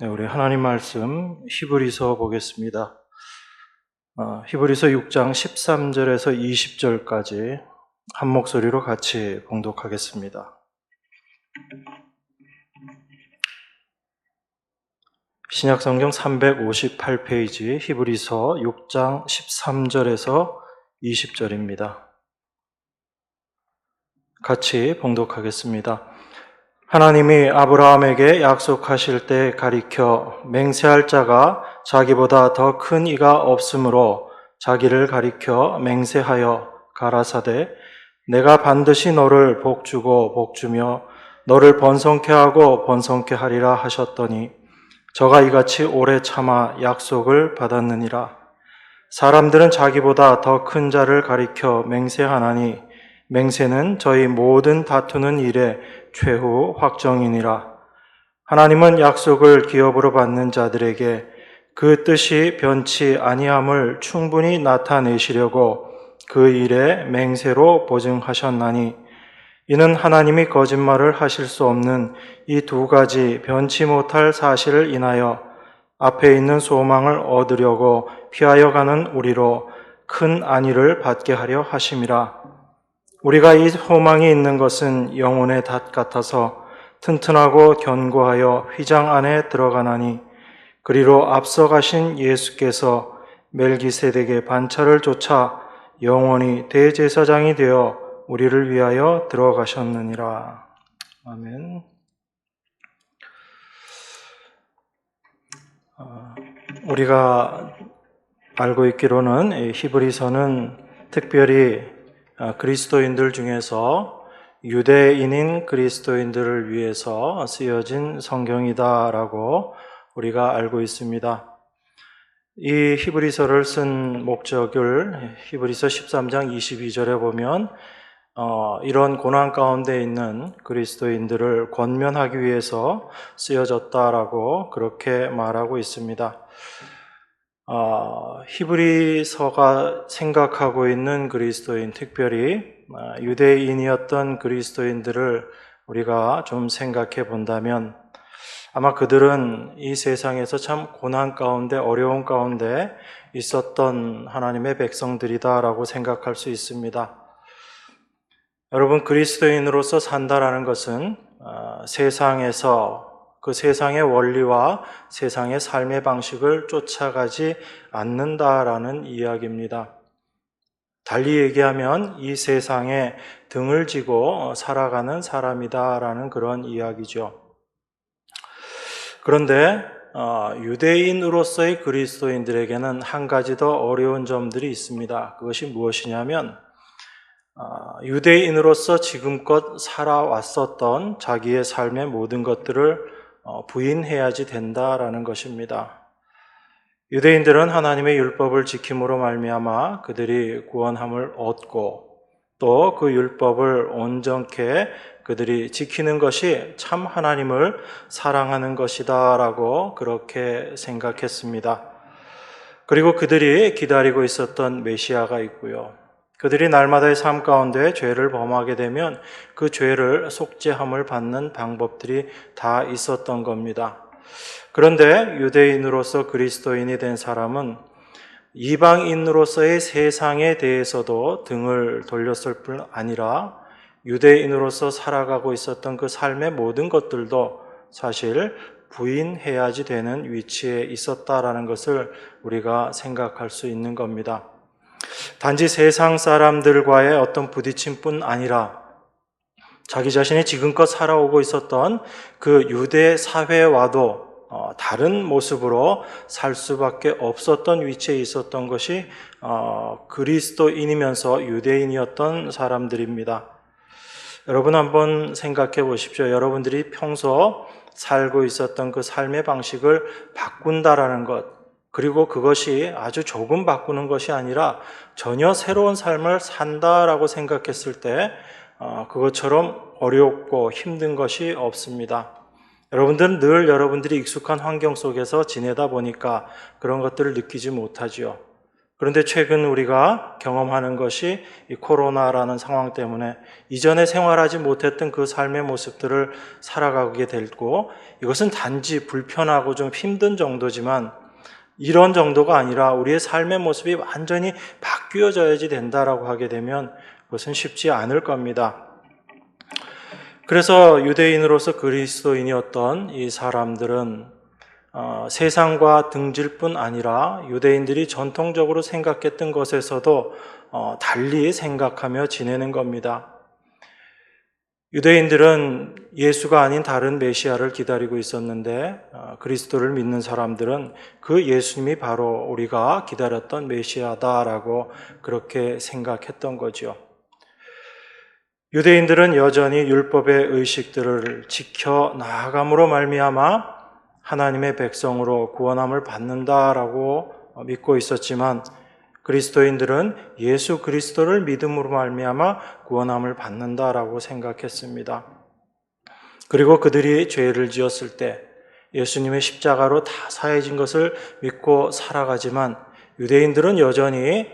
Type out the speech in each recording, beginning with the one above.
네, 우리 하나님 말씀 히브리서 보겠습니다. 히브리서 6장 13절에서 20절까지 한 목소리로 같이 봉독하겠습니다. 신약성경 358페이지 히브리서 6장 13절에서 20절입니다. 같이 봉독하겠습니다. 하나님이 아브라함에게 약속하실 때 가리켜 맹세할 자가 자기보다 더 큰 이가 없으므로 자기를 가리켜 맹세하여 가라사대 내가 반드시 너를 복주고 복주며 너를 번성케 하고 번성케 하리라 하셨더니 저가 이같이 오래 참아 약속을 받았느니라. 사람들은 자기보다 더 큰 자를 가리켜 맹세하나니 맹세는 저희 모든 다투는 일에 최후 확정이니라. 하나님은 약속을 기업으로 받는 자들에게 그 뜻이 변치 아니함을 충분히 나타내시려고 그 일에 맹세로 보증하셨나니 이는 하나님이 거짓말을 하실 수 없는 이 두 가지 변치 못할 사실을 인하여 앞에 있는 소망을 얻으려고 피하여 가는 우리로 큰 안위를 받게 하려 하심이라. 우리가 이 소망이 있는 것은 영혼의 닷 같아서 튼튼하고 견고하여 휘장 안에 들어가나니 그리로 앞서 가신 예수께서 멜기세덱의 반차를 쫓아 영원히 대제사장이 되어 우리를 위하여 들어가셨느니라. 아멘. 우리가 알고 있기로는 히브리서는 특별히 그리스도인들 중에서 유대인인 그리스도인들을 위해서 쓰여진 성경이다라고 우리가 알고 있습니다. 이 히브리서를 쓴 목적을 히브리서 13장 22절에 보면 이런 고난 가운데 있는 그리스도인들을 권면하기 위해서 쓰여졌다라고 그렇게 말하고 있습니다. 히브리서가 생각하고 있는 그리스도인, 특별히 유대인이었던 그리스도인들을 우리가 좀 생각해 본다면 아마 그들은 이 세상에서 참 고난 가운데, 어려운 가운데 있었던 하나님의 백성들이다라고 생각할 수 있습니다. 여러분, 그리스도인으로서 산다라는 것은 세상에서 그 세상의 원리와 세상의 삶의 방식을 쫓아가지 않는다라는 이야기입니다. 달리 얘기하면 이 세상에 등을 지고 살아가는 사람이다라는 그런 이야기죠. 그런데 유대인으로서의 그리스도인들에게는 한 가지 더 어려운 점들이 있습니다. 그것이 무엇이냐면 유대인으로서 지금껏 살아왔었던 자기의 삶의 모든 것들을 부인해야지 된다라는 것입니다. 유대인들은 하나님의 율법을 지킴으로 말미암아 그들이 구원함을 얻고 또 그 율법을 온전케 그들이 지키는 것이 참 하나님을 사랑하는 것이다라고 그렇게 생각했습니다. 그리고 그들이 기다리고 있었던 메시아가 있고요. 그들이 날마다의 삶 가운데 죄를 범하게 되면 그 죄를 속죄함을 받는 방법들이 다 있었던 겁니다. 그런데 유대인으로서 그리스도인이 된 사람은 이방인으로서의 세상에 대해서도 등을 돌렸을 뿐 아니라 유대인으로서 살아가고 있었던 그 삶의 모든 것들도 사실 부인해야지 되는 위치에 있었다라는 것을 우리가 생각할 수 있는 겁니다. 단지 세상 사람들과의 어떤 부딪힘뿐 아니라 자기 자신이 지금껏 살아오고 있었던 그 유대 사회와도 다른 모습으로 살 수밖에 없었던 위치에 있었던 것이 그리스도인이면서 유대인이었던 사람들입니다. 여러분 한번 생각해 보십시오. 여러분들이 평소 살고 있었던 그 삶의 방식을 바꾼다라는 것, 그리고 그것이 아주 조금 바꾸는 것이 아니라 전혀 새로운 삶을 산다라고 생각했을 때 그것처럼 어렵고 힘든 것이 없습니다. 여러분들은 늘 여러분들이 익숙한 환경 속에서 지내다 보니까 그런 것들을 느끼지 못하지요. 그런데 최근 우리가 경험하는 것이 이 코로나라는 상황 때문에 이전에 생활하지 못했던 그 삶의 모습들을 살아가게 되고, 이것은 단지 불편하고 좀 힘든 정도지만 이런 정도가 아니라 우리의 삶의 모습이 완전히 바뀌어져야지 된다라고 하게 되면 그것은 쉽지 않을 겁니다. 그래서 유대인으로서 그리스도인이었던 이 사람들은 세상과 등질 뿐 아니라 유대인들이 전통적으로 생각했던 것에서도 달리 생각하며 지내는 겁니다. 유대인들은 예수가 아닌 다른 메시아를 기다리고 있었는데, 그리스도를 믿는 사람들은 그 예수님이 바로 우리가 기다렸던 메시아다라고 그렇게 생각했던 거죠. 유대인들은 여전히 율법의 의식들을 지켜 나아감으로 말미암아 하나님의 백성으로 구원함을 받는다라고 믿고 있었지만, 그리스도인들은 예수 그리스도를 믿음으로 말미암아 구원함을 받는다라고 생각했습니다. 그리고 그들이 죄를 지었을 때 예수님의 십자가로 다 사해진 것을 믿고 살아가지만, 유대인들은 여전히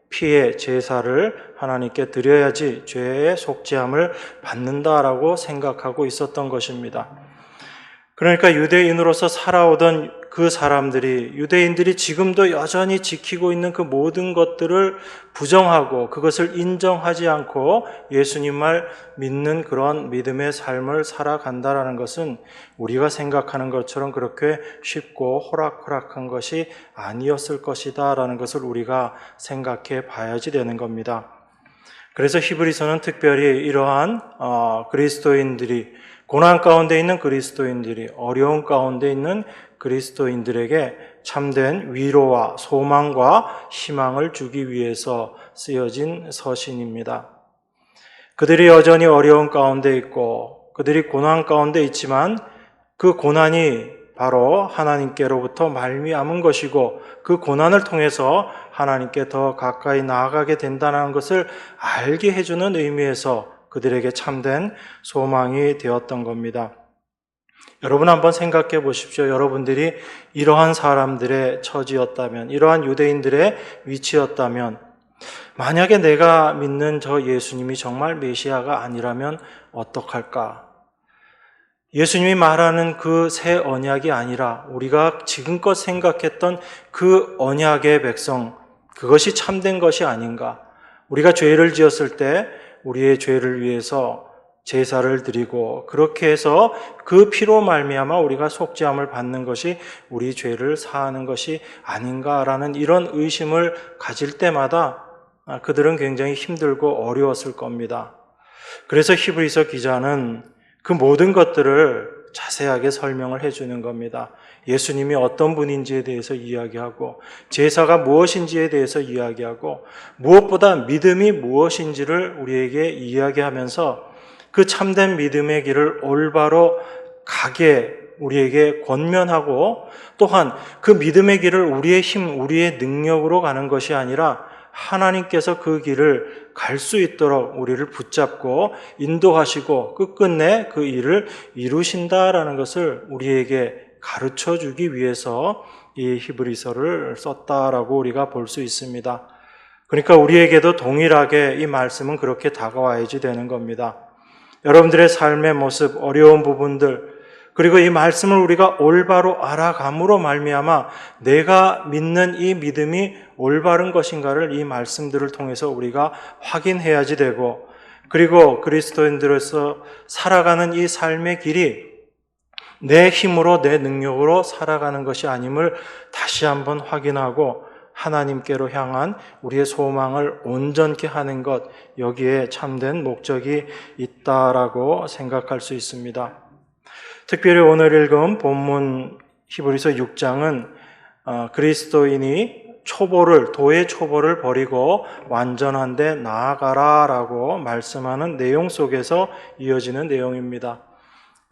피의 제사를 하나님께 드려야지 죄의 속죄함을 받는다라고 생각하고 있었던 것입니다. 그러니까 유대인으로서 살아오던 그 사람들이, 유대인들이 지금도 여전히 지키고 있는 그 모든 것들을 부정하고 그것을 인정하지 않고 예수님을 믿는 그런 믿음의 삶을 살아간다라는 것은 우리가 생각하는 것처럼 그렇게 쉽고 호락호락한 것이 아니었을 것이다라는 것을 우리가 생각해 봐야지 되는 겁니다. 그래서 히브리서는 특별히 이러한 그리스도인들이, 고난 가운데 있는 그리스도인들이, 어려운 가운데 있는 그리스도인들에게 참된 위로와 소망과 희망을 주기 위해서 쓰여진 서신입니다. 그들이 여전히 어려운 가운데 있고 그들이 고난 가운데 있지만, 그 고난이 바로 하나님께로부터 말미암은 것이고 그 고난을 통해서 하나님께 더 가까이 나아가게 된다는 것을 알게 해주는 의미에서 그들에게 참된 소망이 되었던 겁니다. 여러분 한번 생각해 보십시오. 여러분들이 이러한 사람들의 처지였다면, 이러한 유대인들의 위치였다면, 만약에 내가 믿는 저 예수님이 정말 메시아가 아니라면 어떡할까? 예수님이 말하는 그 새 언약이 아니라 우리가 지금껏 생각했던 그 언약의 백성, 그것이 참된 것이 아닌가? 우리가 죄를 지었을 때 우리의 죄를 위해서 제사를 드리고 그렇게 해서 그 피로 말미암아 우리가 속죄함을 받는 것이 우리 죄를 사하는 것이 아닌가라는 이런 의심을 가질 때마다 그들은 굉장히 힘들고 어려웠을 겁니다. 그래서 히브리서 기자는 그 모든 것들을 자세하게 설명을 해주는 겁니다. 예수님이 어떤 분인지에 대해서 이야기하고, 제사가 무엇인지에 대해서 이야기하고, 무엇보다 믿음이 무엇인지를 우리에게 이야기하면서 그 참된 믿음의 길을 올바로 가게 우리에게 권면하고, 또한 그 믿음의 길을 우리의 힘, 우리의 능력으로 가는 것이 아니라 하나님께서 그 길을 갈 수 있도록 우리를 붙잡고 인도하시고 끝끝내 그 일을 이루신다라는 것을 우리에게 가르쳐 주기 위해서 이 히브리서를 썼다라고 우리가 볼 수 있습니다. 그러니까 우리에게도 동일하게 이 말씀은 그렇게 다가와야지 되는 겁니다. 여러분들의 삶의 모습, 어려운 부분들, 그리고 이 말씀을 우리가 올바로 알아감으로 말미암아 내가 믿는 이 믿음이 올바른 것인가를 이 말씀들을 통해서 우리가 확인해야지 되고, 그리고 그리스도인들로서 살아가는 이 삶의 길이 내 힘으로 내 능력으로 살아가는 것이 아님을 다시 한번 확인하고 하나님께로 향한 우리의 소망을 온전케 하는 것, 여기에 참된 목적이 있다라고 생각할 수 있습니다. 특별히 오늘 읽은 본문 히브리서 6장은 그리스도인이 도의 초보를 버리고 완전한 데 나아가라라고 말씀하는 내용 속에서 이어지는 내용입니다.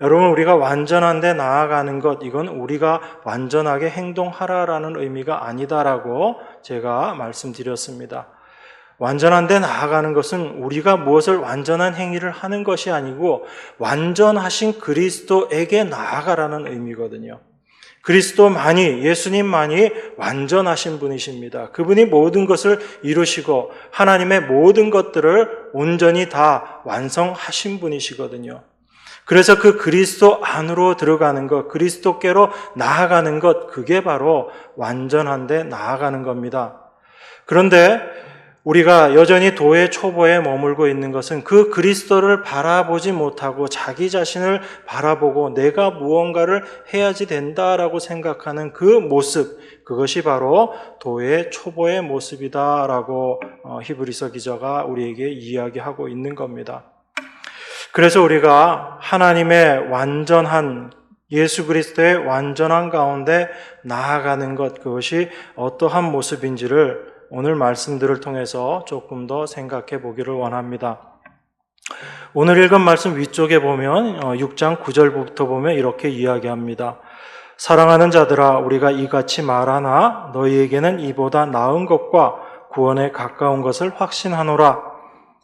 여러분, 우리가 완전한 데 나아가는 것, 이건 우리가 완전하게 행동하라라는 의미가 아니다라고 제가 말씀드렸습니다. 완전한 데 나아가는 것은 우리가 무엇을 완전한 행위를 하는 것이 아니고 완전하신 그리스도에게 나아가라는 의미거든요. 그리스도만이, 예수님만이 완전하신 분이십니다. 그분이 모든 것을 이루시고 하나님의 모든 것들을 온전히 다 완성하신 분이시거든요. 그래서 그 그리스도 안으로 들어가는 것, 그리스도께로 나아가는 것, 그게 바로 완전한 데 나아가는 겁니다. 그런데 우리가 여전히 도의 초보에 머물고 있는 것은 그 그리스도를 바라보지 못하고 자기 자신을 바라보고 내가 무언가를 해야지 된다라고 생각하는 그 모습, 그것이 바로 도의 초보의 모습이다라고 히브리서 기자가 우리에게 이야기하고 있는 겁니다. 그래서 우리가 하나님의 완전한, 예수 그리스도의 완전한 가운데 나아가는 것, 그것이 어떠한 모습인지를 오늘 말씀들을 통해서 조금 더 생각해 보기를 원합니다. 오늘 읽은 말씀 위쪽에 보면 6장 9절부터 보면 이렇게 이야기합니다. 사랑하는 자들아, 우리가 이같이 말하나 너희에게는 이보다 나은 것과 구원에 가까운 것을 확신하노라.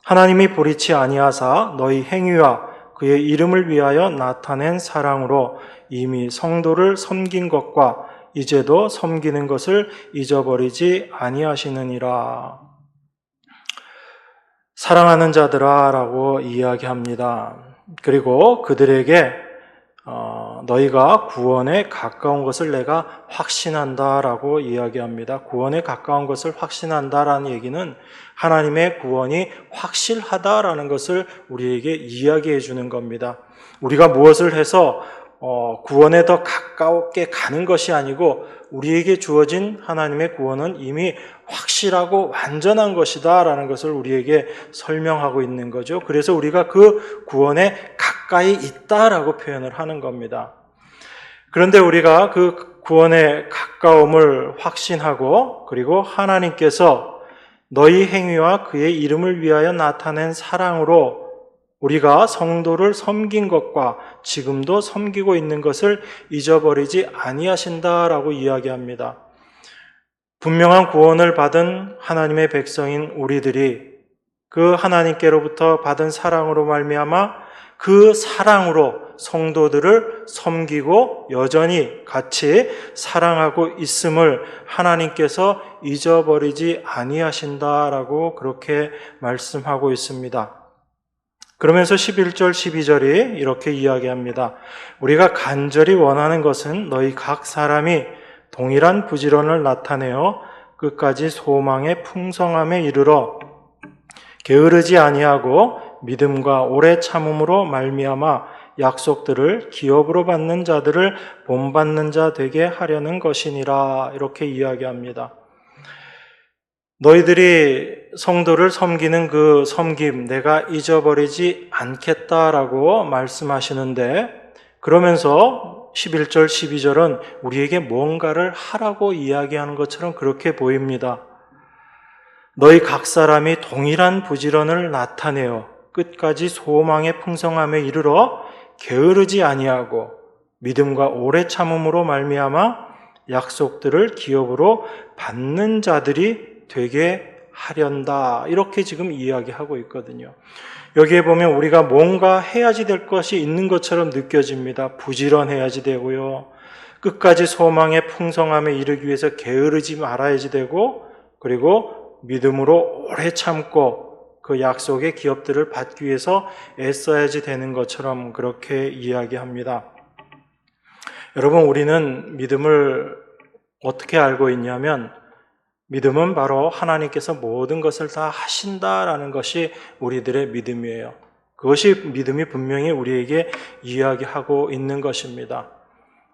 하나님이 불의치 아니하사 너희 행위와 그의 이름을 위하여 나타낸 사랑으로 이미 성도를 섬긴 것과 이제도 섬기는 것을 잊어버리지 아니하시느니라. 사랑하는 자들아 라고 이야기합니다. 그리고 그들에게 너희가 구원에 가까운 것을 내가 확신한다 라고 이야기합니다. 구원에 가까운 것을 확신한다라는 얘기는 하나님의 구원이 확실하다라는 것을 우리에게 이야기해 주는 겁니다. 우리가 무엇을 해서 구원에 더 가깝게 가는 것이 아니고 우리에게 주어진 하나님의 구원은 이미 확실하고 완전한 것이다 라는 것을 우리에게 설명하고 있는 거죠. 그래서 우리가 그 구원에 가까이 있다라고 표현을 하는 겁니다. 그런데 우리가 그 구원의 가까움을 확신하고 그리고 하나님께서 너희 행위와 그의 이름을 위하여 나타낸 사랑으로 우리가 성도를 섬긴 것과 지금도 섬기고 있는 것을 잊어버리지 아니하신다라고 이야기합니다. 분명한 구원을 받은 하나님의 백성인 우리들이 그 하나님께로부터 받은 사랑으로 말미암아 그 사랑으로 성도들을 섬기고 여전히 같이 사랑하고 있음을 하나님께서 잊어버리지 아니하신다라고 그렇게 말씀하고 있습니다. 그러면서 11절, 12절이 이렇게 이야기합니다. 우리가 간절히 원하는 것은 너희 각 사람이 동일한 부지런을 나타내어 끝까지 소망의 풍성함에 이르러 게으르지 아니하고 믿음과 오래 참음으로 말미암아 약속들을 기업으로 받는 자들을 본받는 자 되게 하려는 것이니라 이렇게 이야기합니다. 너희들이 성도를 섬기는 그 섬김 내가 잊어버리지 않겠다라고 말씀하시는데 그러면서 11절, 12절은 우리에게 뭔가를 하라고 이야기하는 것처럼 그렇게 보입니다. 너희 각 사람이 동일한 부지런을 나타내어 끝까지 소망의 풍성함에 이르러 게으르지 아니하고 믿음과 오래 참음으로 말미암아 약속들을 기업으로 받는 자들이 되게 하련다. 이렇게 지금 이야기하고 있거든요. 여기에 보면 우리가 뭔가 해야지 될 것이 있는 것처럼 느껴집니다. 부지런해야지 되고요. 끝까지 소망의 풍성함에 이르기 위해서 게으르지 말아야지 되고 그리고 믿음으로 오래 참고 그 약속의 기업들을 받기 위해서 애써야지 되는 것처럼 그렇게 이야기합니다. 여러분, 우리는 믿음을 어떻게 알고 있냐면 믿음은 바로 하나님께서 모든 것을 다 하신다라는 것이 우리들의 믿음이에요. 그것이 믿음이 분명히 우리에게 이야기하고 있는 것입니다.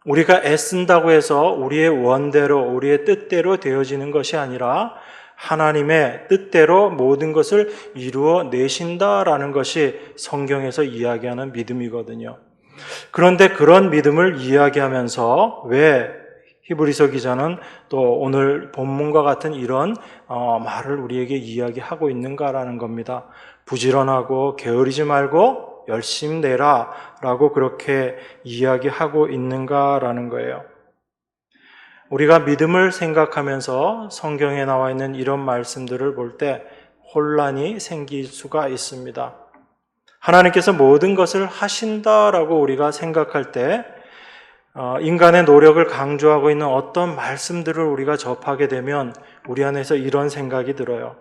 우리가 애쓴다고 해서 우리의 원대로, 우리의 뜻대로 되어지는 것이 아니라 하나님의 뜻대로 모든 것을 이루어 내신다라는 것이 성경에서 이야기하는 믿음이거든요. 그런데 그런 믿음을 이야기하면서 왜 히브리서 기자는 또 오늘 본문과 같은 이런 말을 우리에게 이야기하고 있는가라는 겁니다. 부지런하고 게으르지 말고 열심히 내라 라고 그렇게 이야기하고 있는가라는 거예요. 우리가 믿음을 생각하면서 성경에 나와 있는 이런 말씀들을 볼 때 혼란이 생길 수가 있습니다. 하나님께서 모든 것을 하신다라고 우리가 생각할 때 인간의 노력을 강조하고 있는 어떤 말씀들을 우리가 접하게 되면 우리 안에서 이런 생각이 들어요.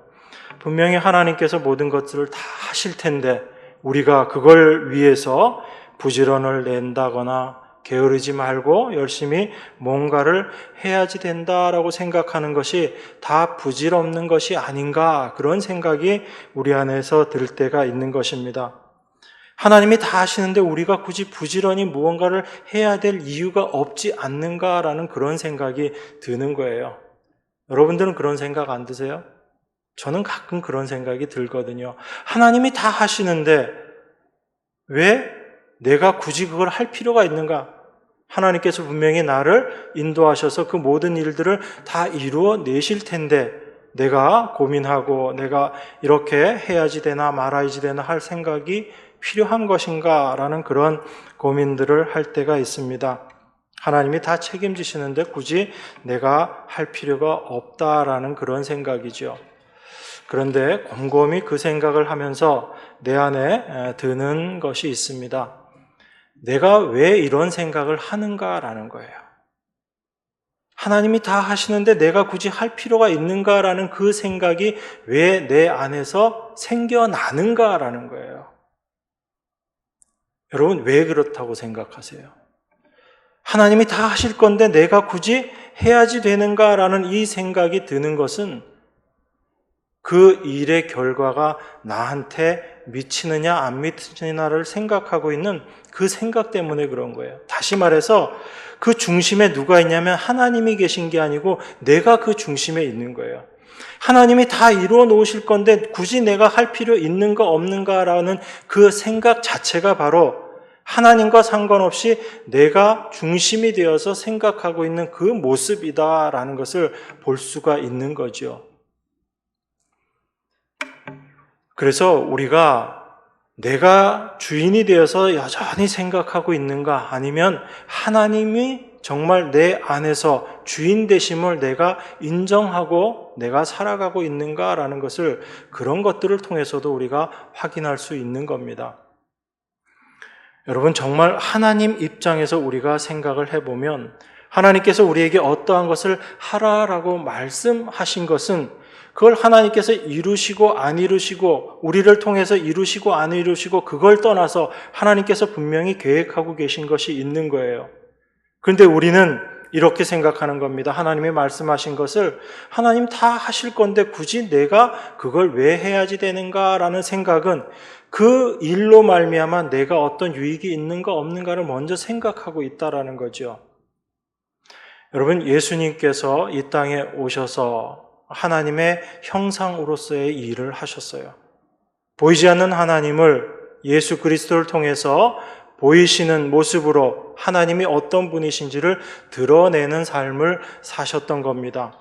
분명히 하나님께서 모든 것들을 다 하실 텐데 우리가 그걸 위해서 부지런을 낸다거나 게으르지 말고 열심히 뭔가를 해야지 된다라고 생각하는 것이 다 부질없는 것이 아닌가, 그런 생각이 우리 안에서 들 때가 있는 것입니다. 하나님이 다 하시는데 우리가 굳이 부지런히 무언가를 해야 될 이유가 없지 않는가라는 그런 생각이 드는 거예요. 여러분들은 그런 생각 안 드세요? 저는 가끔 그런 생각이 들거든요. 하나님이 다 하시는데 왜 내가 굳이 그걸 할 필요가 있는가? 하나님께서 분명히 나를 인도하셔서 그 모든 일들을 다 이루어 내실 텐데 내가 고민하고 내가 이렇게 해야지 되나 말아야지 되나 할 생각이 필요한 것인가? 라는 그런 고민들을 할 때가 있습니다. 하나님이 다 책임지시는데 굳이 내가 할 필요가 없다라는 그런 생각이죠. 그런데 곰곰이 그 생각을 하면서 내 안에 드는 것이 있습니다. 내가 왜 이런 생각을 하는가라는 거예요. 하나님이 다 하시는데 내가 굳이 할 필요가 있는가라는 그 생각이 왜 내 안에서 생겨나는가라는 거예요. 여러분, 왜 그렇다고 생각하세요? 하나님이 다 하실 건데 내가 굳이 해야지 되는가라는 이 생각이 드는 것은 그 일의 결과가 나한테 미치느냐 안 미치느냐를 생각하고 있는 그 생각 때문에 그런 거예요. 다시 말해서 그 중심에 누가 있냐면 하나님이 계신 게 아니고 내가 그 중심에 있는 거예요. 하나님이 다 이루어 놓으실 건데 굳이 내가 할 필요 있는가 없는가라는 그 생각 자체가 바로 하나님과 상관없이 내가 중심이 되어서 생각하고 있는 그 모습이다라는 것을 볼 수가 있는 거죠. 그래서 우리가 내가 주인이 되어서 여전히 생각하고 있는가, 아니면 하나님이 정말 내 안에서 주인 되심을 내가 인정하고 내가 살아가고 있는가라는 것을, 그런 것들을 통해서도 우리가 확인할 수 있는 겁니다. 여러분, 정말 하나님 입장에서 우리가 생각을 해보면 하나님께서 우리에게 어떠한 것을 하라라고 말씀하신 것은 그걸 하나님께서 이루시고 안 이루시고 우리를 통해서 이루시고 안 이루시고 그걸 떠나서 하나님께서 분명히 계획하고 계신 것이 있는 거예요. 그런데 우리는 이렇게 생각하는 겁니다. 하나님이 말씀하신 것을 하나님 다 하실 건데 굳이 내가 그걸 왜 해야지 되는가라는 생각은 그 일로 말미암아 내가 어떤 유익이 있는가 없는가를 먼저 생각하고 있다라는 거죠. 여러분, 예수님께서 이 땅에 오셔서 하나님의 형상으로서의 일을 하셨어요. 보이지 않는 하나님을 예수 그리스도를 통해서 보이시는 모습으로 하나님이 어떤 분이신지를 드러내는 삶을 사셨던 겁니다.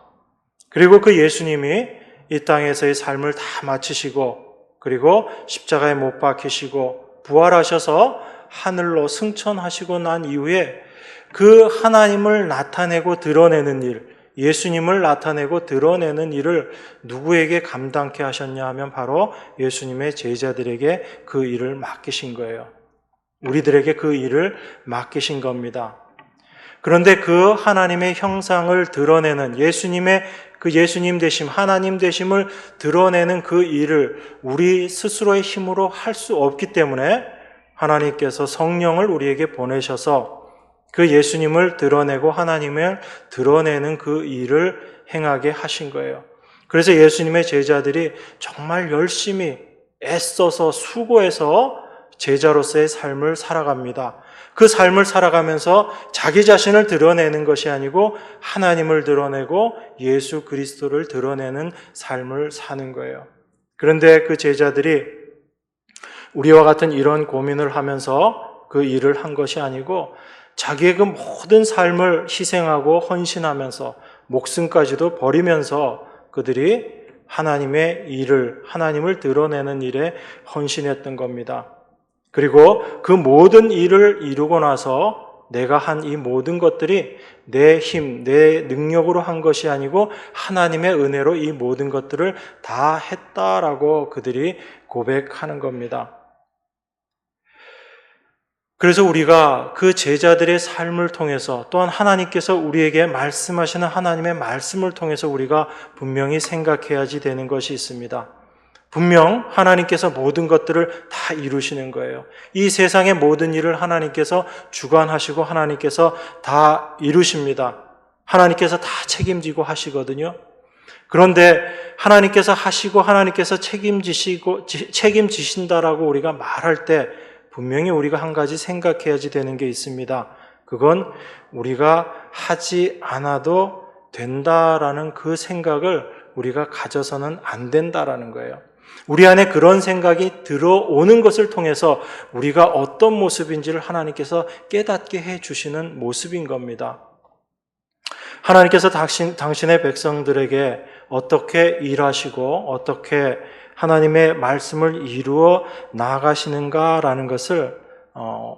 그리고 그 예수님이 이 땅에서의 삶을 다 마치시고 그리고 십자가에 못 박히시고 부활하셔서 하늘로 승천하시고 난 이후에 그 하나님을 나타내고 드러내는 일, 예수님을 나타내고 드러내는 일을 누구에게 감당케 하셨냐 하면 바로 예수님의 제자들에게 그 일을 맡기신 거예요. 우리들에게 그 일을 맡기신 겁니다. 그런데 그 하나님의 형상을 드러내는 예수님의 그 예수님 되심, 하나님 되심을 드러내는 그 일을 우리 스스로의 힘으로 할 수 없기 때문에 하나님께서 성령을 우리에게 보내셔서 그 예수님을 드러내고 하나님을 드러내는 그 일을 행하게 하신 거예요. 그래서 예수님의 제자들이 정말 열심히 애써서 수고해서 제자로서의 삶을 살아갑니다. 그 삶을 살아가면서 자기 자신을 드러내는 것이 아니고 하나님을 드러내고 예수 그리스도를 드러내는 삶을 사는 거예요. 그런데 그 제자들이 우리와 같은 이런 고민을 하면서 그 일을 한 것이 아니고 자기의 그 모든 삶을 희생하고 헌신하면서 목숨까지도 버리면서 그들이 하나님의 일을, 하나님을 드러내는 일에 헌신했던 겁니다. 그리고 그 모든 일을 이루고 나서 내가 한 이 모든 것들이 내 힘, 내 능력으로 한 것이 아니고 하나님의 은혜로 이 모든 것들을 다 했다라고 그들이 고백하는 겁니다. 그래서 우리가 그 제자들의 삶을 통해서 또한 하나님께서 우리에게 말씀하시는 하나님의 말씀을 통해서 우리가 분명히 생각해야지 되는 것이 있습니다. 분명 하나님께서 모든 것들을 다 이루시는 거예요. 이 세상의 모든 일을 하나님께서 주관하시고 하나님께서 다 이루십니다. 하나님께서 다 책임지고 하시거든요. 그런데 하나님께서 하시고 하나님께서 책임지신다라고 우리가 말할 때 분명히 우리가 한 가지 생각해야지 되는 게 있습니다. 그건 우리가 하지 않아도 된다라는 그 생각을 우리가 가져서는 안 된다라는 거예요. 우리 안에 그런 생각이 들어오는 것을 통해서 우리가 어떤 모습인지를 하나님께서 깨닫게 해주시는 모습인 겁니다. 하나님께서 당신의 백성들에게 어떻게 일하시고 어떻게 하나님의 말씀을 이루어 나아가시는가라는 것을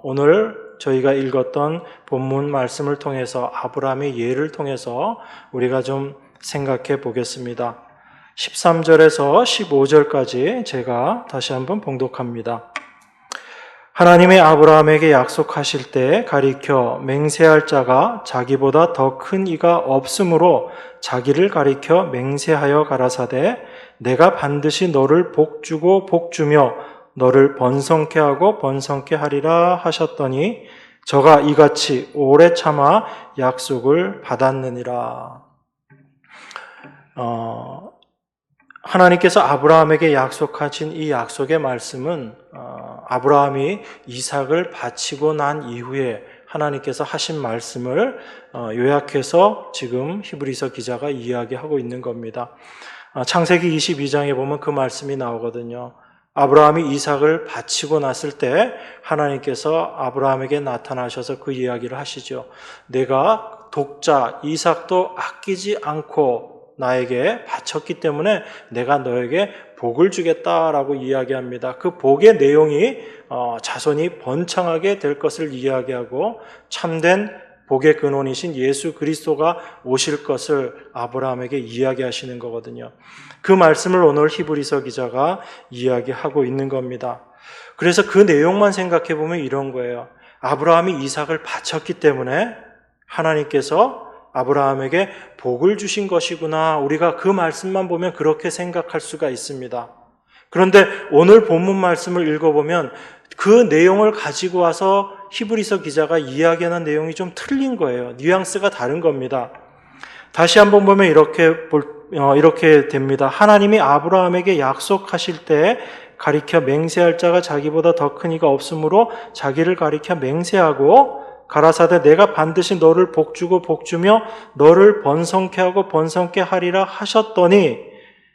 오늘 저희가 읽었던 본문 말씀을 통해서 아브라함의 예를 통해서 우리가 좀 생각해 보겠습니다. 13절에서 15절까지 제가 다시 한번 봉독합니다. 하나님의 아브라함에게 약속하실 때 가리켜 맹세할 자가 자기보다 더 큰 이가 없으므로 자기를 가리켜 맹세하여 가라사대 내가 반드시 너를 복주고 복주며 너를 번성케 하고 번성케 하리라 하셨더니 저가 이같이 오래 참아 약속을 받았느니라. 하나님께서 아브라함에게 약속하신 이 약속의 말씀은 아브라함이 이삭을 바치고 난 이후에 하나님께서 하신 말씀을 요약해서 지금 히브리서 기자가 이야기하고 있는 겁니다. 창세기 22장에 보면 그 말씀이 나오거든요. 아브라함이 이삭을 바치고 났을 때 하나님께서 아브라함에게 나타나셔서 그 이야기를 하시죠. 내가 독자 이삭도 아끼지 않고 나에게 바쳤기 때문에 내가 너에게 복을 주겠다라고 이야기합니다. 그 복의 내용이 자손이 번창하게 될 것을 이야기하고 참된 복의 근원이신 예수 그리스도가 오실 것을 아브라함에게 이야기하시는 거거든요. 그 말씀을 오늘 히브리서 기자가 이야기하고 있는 겁니다. 그래서 그 내용만 생각해 보면 이런 거예요. 아브라함이 이삭을 바쳤기 때문에 하나님께서 아브라함에게 복을 주신 것이구나. 우리가 그 말씀만 보면 그렇게 생각할 수가 있습니다. 그런데 오늘 본문 말씀을 읽어보면 그 내용을 가지고 와서 히브리서 기자가 이야기하는 내용이 좀 틀린 거예요. 뉘앙스가 다른 겁니다. 다시 한번 보면 이렇게 됩니다. 하나님이 아브라함에게 약속하실 때 가리켜 맹세할 자가 자기보다 더 큰 이가 없으므로 자기를 가리켜 맹세하고 가라사대 내가 반드시 너를 복주고 복주며 너를 번성케 하고 번성케 하리라 하셨더니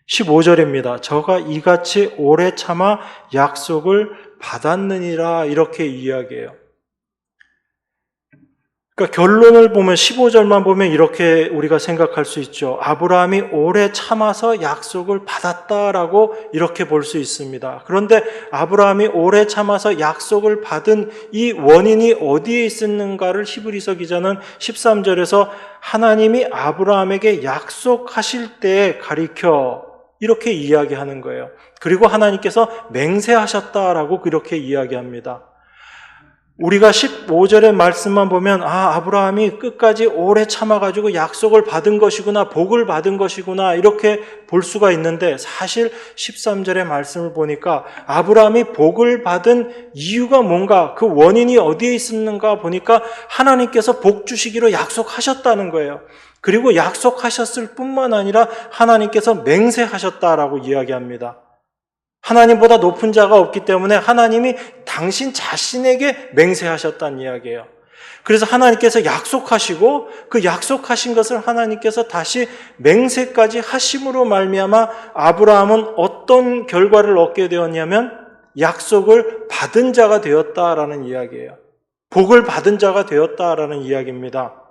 15절입니다. 저가 이같이 오래 참아 약속을 받았느니라 이렇게 이야기해요. 그러니까 결론을 보면 15절만 보면 이렇게 우리가 생각할 수 있죠. 아브라함이 오래 참아서 약속을 받았다라고 이렇게 볼 수 있습니다. 그런데 아브라함이 오래 참아서 약속을 받은 이 원인이 어디에 있었는가를 히브리서 기자는 13절에서 하나님이 아브라함에게 약속하실 때에 가리켜 이렇게 이야기하는 거예요. 그리고 하나님께서 맹세하셨다라고 그렇게 이야기합니다. 우리가 15절의 말씀만 보면 아브라함이 끝까지 오래 참아가지고 약속을 받은 것이구나, 복을 받은 것이구나 이렇게 볼 수가 있는데 사실 13절의 말씀을 보니까 아브라함이 복을 받은 이유가 뭔가 그 원인이 어디에 있었는가 보니까 하나님께서 복 주시기로 약속하셨다는 거예요. 그리고 약속하셨을 뿐만 아니라 하나님께서 맹세하셨다라고 이야기합니다. 하나님보다 높은 자가 없기 때문에 하나님이 당신 자신에게 맹세하셨다는 이야기예요. 그래서 하나님께서 약속하시고 그 약속하신 것을 하나님께서 다시 맹세까지 하심으로 말미암아 아브라함은 어떤 결과를 얻게 되었냐면 약속을 받은 자가 되었다라는 이야기예요. 복을 받은 자가 되었다라는 이야기입니다.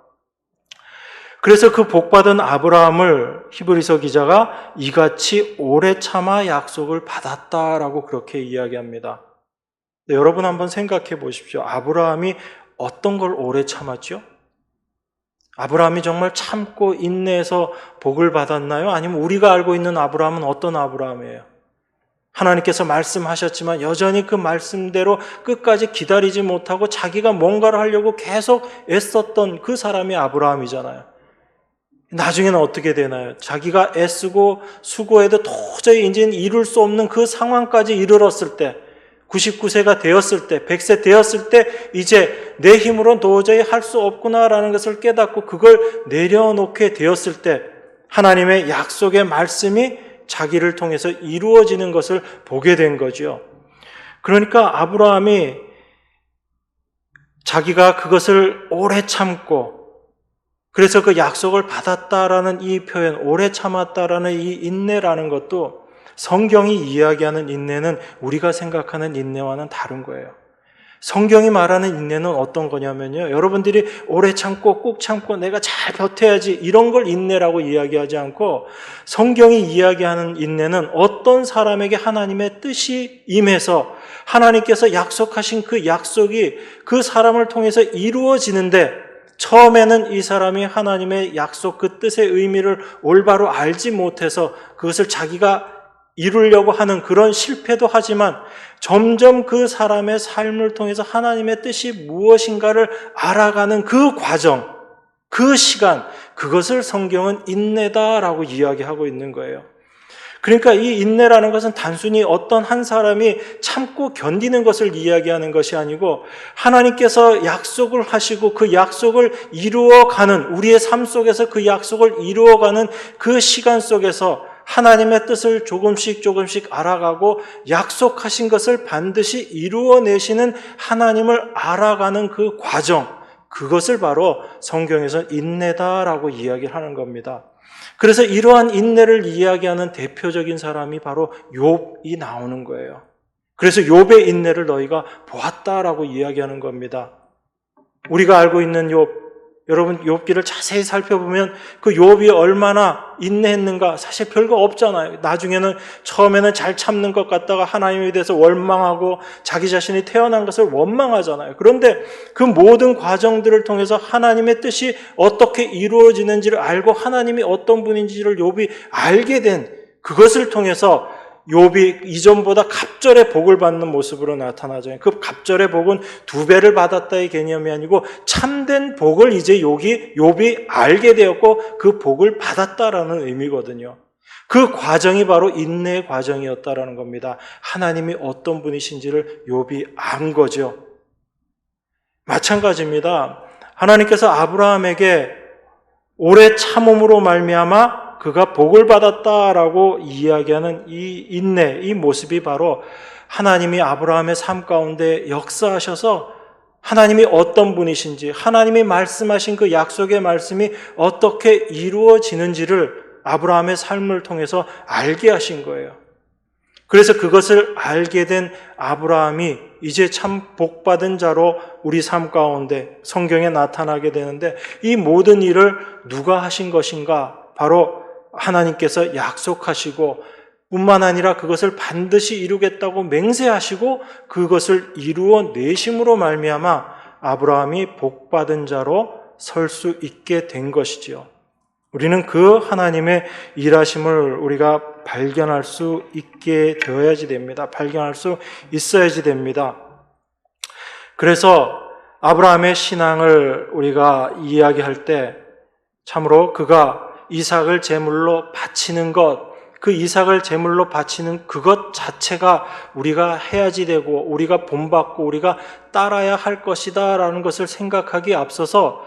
그래서 그 복받은 아브라함을 히브리서 기자가 이같이 오래 참아 약속을 받았다라고 그렇게 이야기합니다. 네, 여러분 한번 생각해 보십시오. 아브라함이 어떤 걸 오래 참았죠? 아브라함이 정말 참고 인내해서 복을 받았나요? 아니면 우리가 알고 있는 아브라함은 어떤 아브라함이에요? 하나님께서 말씀하셨지만 여전히 그 말씀대로 끝까지 기다리지 못하고 자기가 뭔가를 하려고 계속 애썼던 그 사람이 아브라함이잖아요. 나중에는 어떻게 되나요? 자기가 애쓰고 수고해도 도저히 이제 이룰 수 없는 그 상황까지 이르렀을 때, 99세가 되었을 때, 100세 되었을 때 이제 내 힘으로 도저히 할 수 없구나라는 것을 깨닫고 그걸 내려놓게 되었을 때 하나님의 약속의 말씀이 자기를 통해서 이루어지는 것을 보게 된 거죠. 그러니까 아브라함이 자기가 그것을 오래 참고 그래서 그 약속을 받았다라는 이 표현, 오래 참았다라는 이 인내라는 것도 성경이 이야기하는 인내는 우리가 생각하는 인내와는 다른 거예요. 성경이 말하는 인내는 어떤 거냐면요. 여러분들이 오래 참고 꾹 참고 내가 잘 버텨야지 이런 걸 인내라고 이야기하지 않고 성경이 이야기하는 인내는 어떤 사람에게 하나님의 뜻이 임해서 하나님께서 약속하신 그 약속이 그 사람을 통해서 이루어지는데 처음에는 이 사람이 하나님의 약속 그 뜻의 의미를 올바로 알지 못해서 그것을 자기가 이루려고 하는 그런 실패도 하지만 점점 그 사람의 삶을 통해서 하나님의 뜻이 무엇인가를 알아가는 그 과정, 그 시간, 그것을 성경은 인내다라고 이야기하고 있는 거예요. 그러니까 이 인내라는 것은 단순히 어떤 한 사람이 참고 견디는 것을 이야기하는 것이 아니고 하나님께서 약속을 하시고 그 약속을 이루어가는 우리의 삶 속에서 그 약속을 이루어가는 그 시간 속에서 하나님의 뜻을 조금씩 알아가고 약속하신 것을 반드시 이루어내시는 하나님을 알아가는 그 과정, 그것을 바로 성경에서 인내다라고 이야기를 하는 겁니다. 그래서 이러한 인내를 이야기하는 대표적인 사람이 바로 욥이 나오는 거예요. 그래서 욥의 인내를 너희가 보았다라고 이야기하는 겁니다. 우리가 알고 있는 욥, 여러분 욥기를 자세히 살펴보면 그 욥이 얼마나 인내했는가 사실 별거 없잖아요. 나중에는 처음에는 잘 참는 것 같다가 하나님에 대해서 원망하고 자기 자신이 태어난 것을 원망하잖아요. 그런데 그 모든 과정들을 통해서 하나님의 뜻이 어떻게 이루어지는지를 알고 하나님이 어떤 분인지를 욥이 알게 된 그것을 통해서 욥이 이전보다 갑절의 복을 받는 모습으로 나타나죠. 그 갑절의 복은 2배를 받았다의 개념이 아니고 참된 복을 이제 욥이 알게 되었고 그 복을 받았다라는 의미거든요. 그 과정이 바로 인내의 과정이었다라는 겁니다. 하나님이 어떤 분이신지를 욥이 안 거죠. 마찬가지입니다. 하나님께서 아브라함에게 오래 참음으로 말미암아 그가 복을 받았다라고 이야기하는 이 인내, 이 모습이 바로 하나님이 아브라함의 삶 가운데 역사하셔서 하나님이 어떤 분이신지, 하나님이 말씀하신 그 약속의 말씀이 어떻게 이루어지는지를 아브라함의 삶을 통해서 알게 하신 거예요. 그래서 그것을 알게 된 아브라함이 이제 참 복받은 자로 우리 삶 가운데 성경에 나타나게 되는데 이 모든 일을 누가 하신 것인가? 바로 하나님께서 약속하시고 뿐만 아니라 그것을 반드시 이루겠다고 맹세하시고 그것을 이루어내심으로 말미암아 아브라함이 복받은 자로 설 수 있게 된 것이지요. 우리는 그 하나님의 일하심을 우리가 발견할 수 있게 되어야지 됩니다. 발견할 수 있어야지 됩니다. 그래서 아브라함의 신앙을 우리가 이야기할 때 참으로 그가 이삭을 제물로 바치는 것, 그 이삭을 제물로 바치는 그것 자체가 우리가 해야지 되고 우리가 본받고 우리가 따라야 할 것이다 라는 것을 생각하기에 앞서서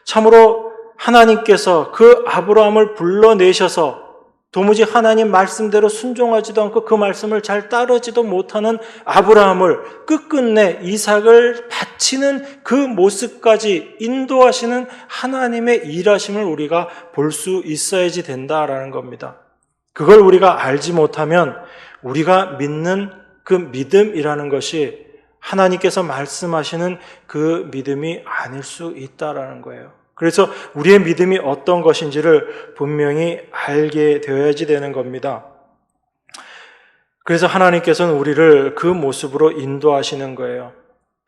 참으로 하나님께서 그 아브라함을 불러내셔서 도무지 하나님 말씀대로 순종하지도 않고 그 말씀을 잘 따르지도 못하는 아브라함을 끝끝내 이삭을 바치는 그 모습까지 인도하시는 하나님의 일하심을 우리가 볼 수 있어야지 된다라는 겁니다. 그걸 우리가 알지 못하면 우리가 믿는 그 믿음이라는 것이 하나님께서 말씀하시는 그 믿음이 아닐 수 있다라는 거예요. 그래서 우리의 믿음이 어떤 것인지를 분명히 알게 되어야지 되는 겁니다. 그래서 하나님께서는 우리를 그 모습으로 인도하시는 거예요.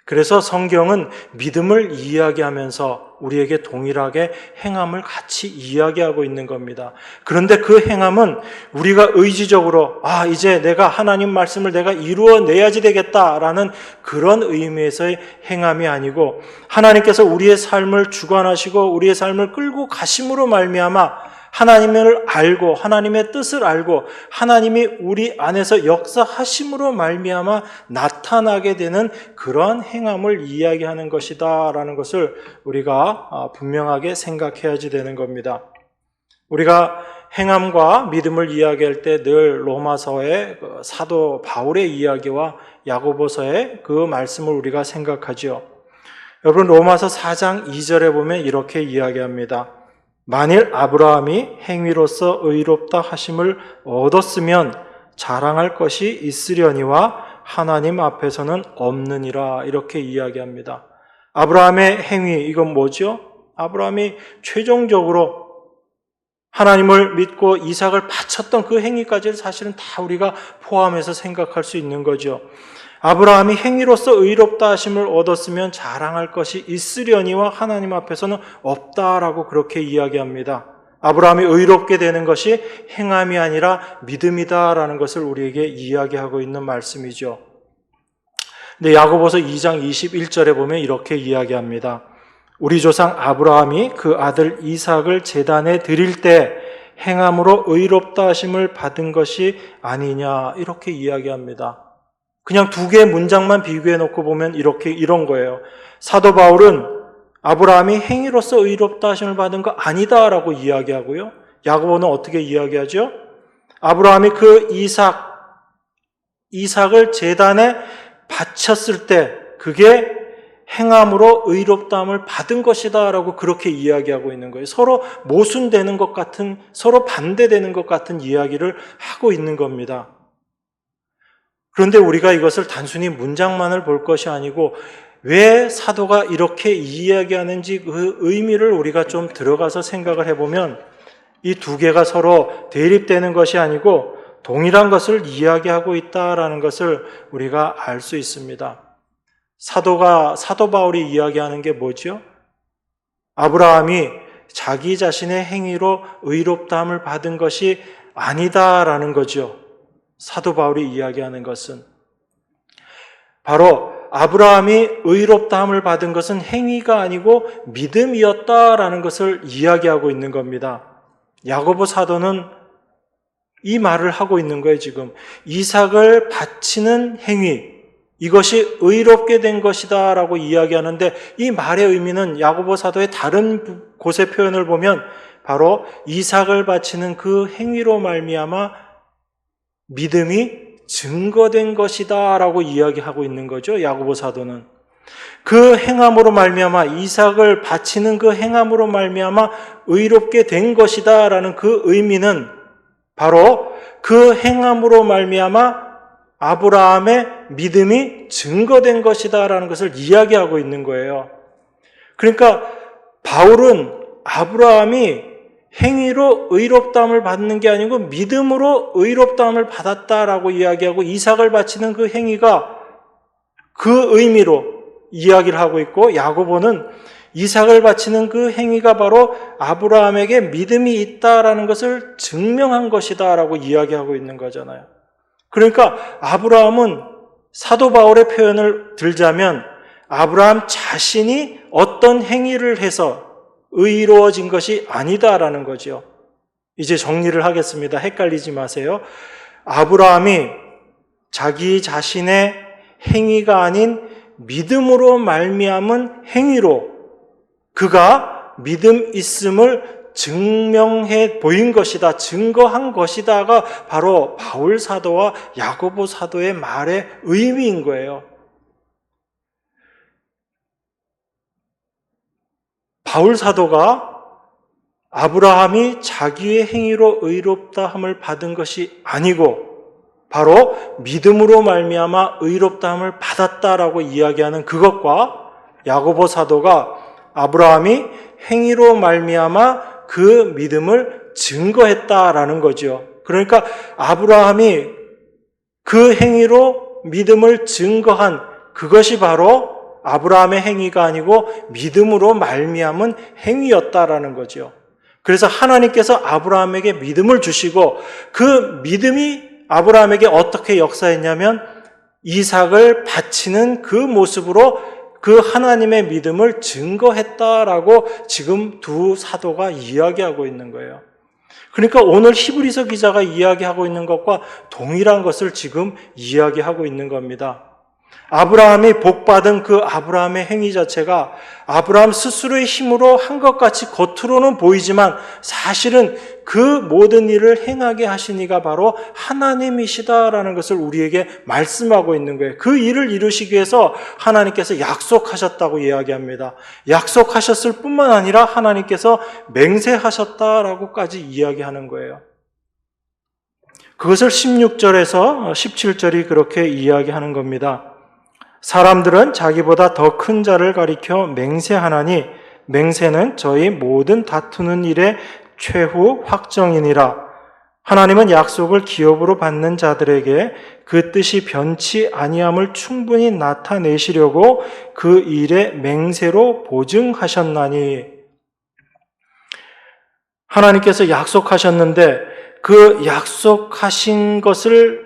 그래서 성경은 믿음을 이야기하면서 우리에게 동일하게 행함을 같이 이야기하고 있는 겁니다. 그런데 그 행함은 우리가 의지적으로 이제 내가 하나님 말씀을 내가 이루어내야지 되겠다라는 그런 의미에서의 행함이 아니고 하나님께서 우리의 삶을 주관하시고 우리의 삶을 끌고 가심으로 말미암아 하나님을 알고 하나님의 뜻을 알고 하나님이 우리 안에서 역사하심으로 말미암아 나타나게 되는 그러한 행함을 이야기하는 것이다라는 것을 우리가 분명하게 생각해야지 되는 겁니다. 우리가 행함과 믿음을 이야기할 때 늘 로마서의 사도 바울의 이야기와 야고보서의 그 말씀을 우리가 생각하죠. 여러분 로마서 4장 2절에 보면 이렇게 이야기합니다. 만일 아브라함이 행위로서 의롭다 하심을 얻었으면 자랑할 것이 있으려니와 하나님 앞에서는 없느니라 이렇게 이야기합니다. 아브라함의 행위 이건 뭐죠? 아브라함이 최종적으로 하나님을 믿고 이삭을 바쳤던 그 행위까지를 사실은 다 우리가 포함해서 생각할 수 있는 거죠. 아브라함이 행위로서 의롭다 하심을 얻었으면 자랑할 것이 있으려니와 하나님 앞에서는 없다라고 그렇게 이야기합니다. 아브라함이 의롭게 되는 것이 행함이 아니라 믿음이다라는 것을 우리에게 이야기하고 있는 말씀이죠. 근데 야고보서 2장 21절에 보면 이렇게 이야기합니다. 우리 조상 아브라함이 그 아들 이삭을 제단에 드릴 때 행함으로 의롭다 하심을 받은 것이 아니냐 이렇게 이야기합니다. 그냥 두 개의 문장만 비교해 놓고 보면 이런 거예요. 사도 바울은 아브라함이 행위로서 의롭다 하심을 받은 거 아니다라고 이야기하고요. 야고보는 어떻게 이야기하죠? 아브라함이 그 이삭을 제단에 바쳤을 때 그게 행함으로 의롭다함을 받은 것이다라고 그렇게 이야기하고 있는 거예요. 서로 모순되는 것 같은, 서로 반대되는 것 같은 이야기를 하고 있는 겁니다. 그런데 우리가 이것을 단순히 문장만을 볼 것이 아니고 왜 사도가 이렇게 이야기하는지 그 의미를 우리가 좀 들어가서 생각을 해보면 이 두 개가 서로 대립되는 것이 아니고 동일한 것을 이야기하고 있다라는 것을 우리가 알 수 있습니다. 사도 바울이 이야기하는 게 뭐죠? 아브라함이 자기 자신의 행위로 의롭다함을 받은 것이 아니다라는 거죠. 사도 바울이 이야기하는 것은 바로 아브라함이 의롭다함을 받은 것은 행위가 아니고 믿음이었다라는 것을 이야기하고 있는 겁니다. 야고보 사도는 이 말을 하고 있는 거예요, 지금. 이삭을 바치는 행위, 이것이 의롭게 된 것이다 라고 이야기하는데 이 말의 의미는 야고보 사도의 다른 곳의 표현을 보면 바로 이삭을 바치는 그 행위로 말미암아 믿음이 증거된 것이다 라고 이야기하고 있는 거죠. 야고보 사도는. 그 행함으로 말미암아 이삭을 바치는 그 행함으로 말미암아 의롭게 된 것이다 라는 그 의미는 바로 그 행함으로 말미암아 아브라함의 믿음이 증거된 것이다 라는 것을 이야기하고 있는 거예요. 그러니까 바울은 아브라함이 행위로 의롭다함을 받는 게 아니고 믿음으로 의롭다함을 받았다라고 이야기하고 이삭을 바치는 그 행위가 그 의미로 이야기를 하고 있고 야고보는 이삭을 바치는 그 행위가 바로 아브라함에게 믿음이 있다라는 것을 증명한 것이다라고 이야기하고 있는 거잖아요. 그러니까 아브라함은 사도 바울의 표현을 들자면 아브라함 자신이 어떤 행위를 해서 의로워진 것이 아니다라는 거죠. 이제 정리를 하겠습니다. 헷갈리지 마세요. 아브라함이 자기 자신의 행위가 아닌 믿음으로 말미암은 행위로 그가 믿음 있음을 증명해 보인 것이다, 증거한 것이다가 바로 바울 사도와 야고보 사도의 말의 의미인 거예요. 바울 사도가 아브라함이 자기의 행위로 의롭다함을 받은 것이 아니고 바로 믿음으로 말미암아 의롭다함을 받았다라고 이야기하는 그것과 야고보 사도가 아브라함이 행위로 말미암아 그 믿음을 증거했다라는 거죠. 그러니까 아브라함이 그 행위로 믿음을 증거한 그것이 바로 아브라함의 행위가 아니고 믿음으로 말미암은 행위였다라는 거죠. 그래서 하나님께서 아브라함에게 믿음을 주시고 그 믿음이 아브라함에게 어떻게 역사했냐면 이삭을 바치는 그 모습으로 그 하나님의 믿음을 증거했다라고 지금 두 사도가 이야기하고 있는 거예요. 그러니까 오늘 히브리서 기자가 이야기하고 있는 것과 동일한 것을 지금 이야기하고 있는 겁니다. 아브라함이 복받은 그 아브라함의 행위 자체가 아브라함 스스로의 힘으로 한 것 같이 겉으로는 보이지만 사실은 그 모든 일을 행하게 하신 이가 바로 하나님이시다라는 것을 우리에게 말씀하고 있는 거예요. 그 일을 이루시기 위해서 하나님께서 약속하셨다고 이야기합니다. 약속하셨을 뿐만 아니라 하나님께서 맹세하셨다라고까지 이야기하는 거예요. 그것을 16절에서 17절이 그렇게 이야기하는 겁니다. 사람들은 자기보다 더 큰 자를 가리켜 맹세하나니 맹세는 저희 모든 다투는 일의 최후 확정이니라. 하나님은 약속을 기업으로 받는 자들에게 그 뜻이 변치 아니함을 충분히 나타내시려고 그 일의 맹세로 보증하셨나니. 하나님께서 약속하셨는데 그 약속하신 것을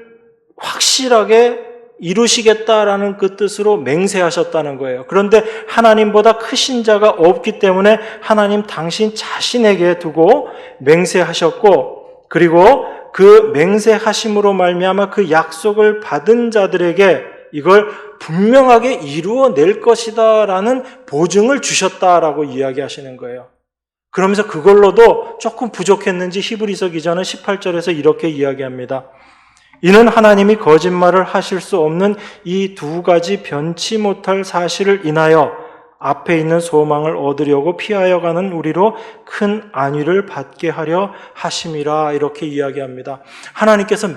확실하게 이루시겠다라는 그 뜻으로 맹세하셨다는 거예요. 그런데 하나님보다 크신 자가 없기 때문에 하나님 당신 자신에게 두고 맹세하셨고, 그리고 그 맹세하심으로 말미암아 그 약속을 받은 자들에게 이걸 분명하게 이루어낼 것이다라는 보증을 주셨다라고 이야기하시는 거예요. 그러면서 그걸로도 조금 부족했는지 히브리서 기자는 18절에서 이렇게 이야기합니다. 이는 하나님이 거짓말을 하실 수 없는 이 두 가지 변치 못할 사실을 인하여 앞에 있는 소망을 얻으려고 피하여 가는 우리로 큰 안위를 받게 하려 하심이라, 이렇게 이야기합니다. 하나님께서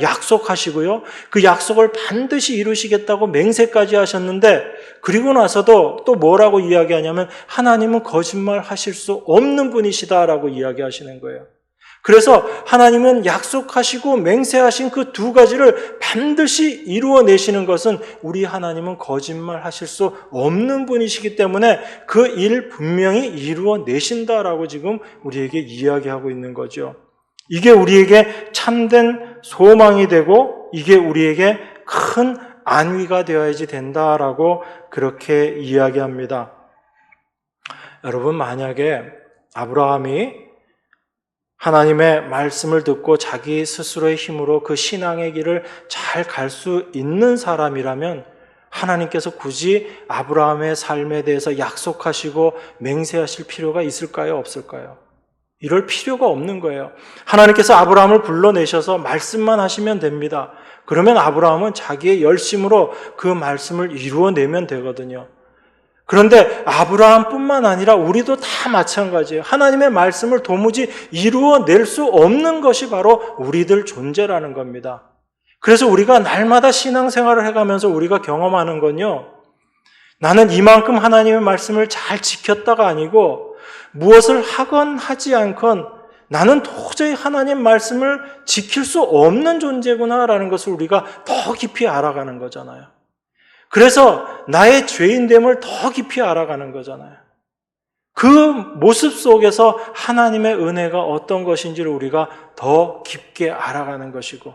약속하시고요. 그 약속을 반드시 이루시겠다고 맹세까지 하셨는데, 그리고 나서도 또 뭐라고 이야기하냐면 하나님은 거짓말 하실 수 없는 분이시다라고 이야기하시는 거예요. 그래서 하나님은 약속하시고 맹세하신 그 두 가지를 반드시 이루어내시는 것은 우리 하나님은 거짓말 하실 수 없는 분이시기 때문에 그 일 분명히 이루어내신다라고 지금 우리에게 이야기하고 있는 거죠. 이게 우리에게 참된 소망이 되고 이게 우리에게 큰 안위가 되어야지 된다라고 그렇게 이야기합니다. 여러분, 만약에 아브라함이 하나님의 말씀을 듣고 자기 스스로의 힘으로 그 신앙의 길을 잘 갈 수 있는 사람이라면 하나님께서 굳이 아브라함의 삶에 대해서 약속하시고 맹세하실 필요가 있을까요? 없을까요? 이럴 필요가 없는 거예요. 하나님께서 아브라함을 불러내셔서 말씀만 하시면 됩니다. 그러면 아브라함은 자기의 열심으로 그 말씀을 이루어내면 되거든요. 그런데 아브라함뿐만 아니라 우리도 다 마찬가지예요. 하나님의 말씀을 도무지 이루어낼 수 없는 것이 바로 우리들 존재라는 겁니다. 그래서 우리가 날마다 신앙생활을 해가면서 우리가 경험하는 건요, 나는 이만큼 하나님의 말씀을 잘 지켰다가 아니고 무엇을 하건 하지 않건 나는 도저히 하나님 말씀을 지킬 수 없는 존재구나라는 것을 우리가 더 깊이 알아가는 거잖아요. 그래서 나의 죄인됨을 더 깊이 알아가는 거잖아요. 그 모습 속에서 하나님의 은혜가 어떤 것인지를 우리가 더 깊게 알아가는 것이고,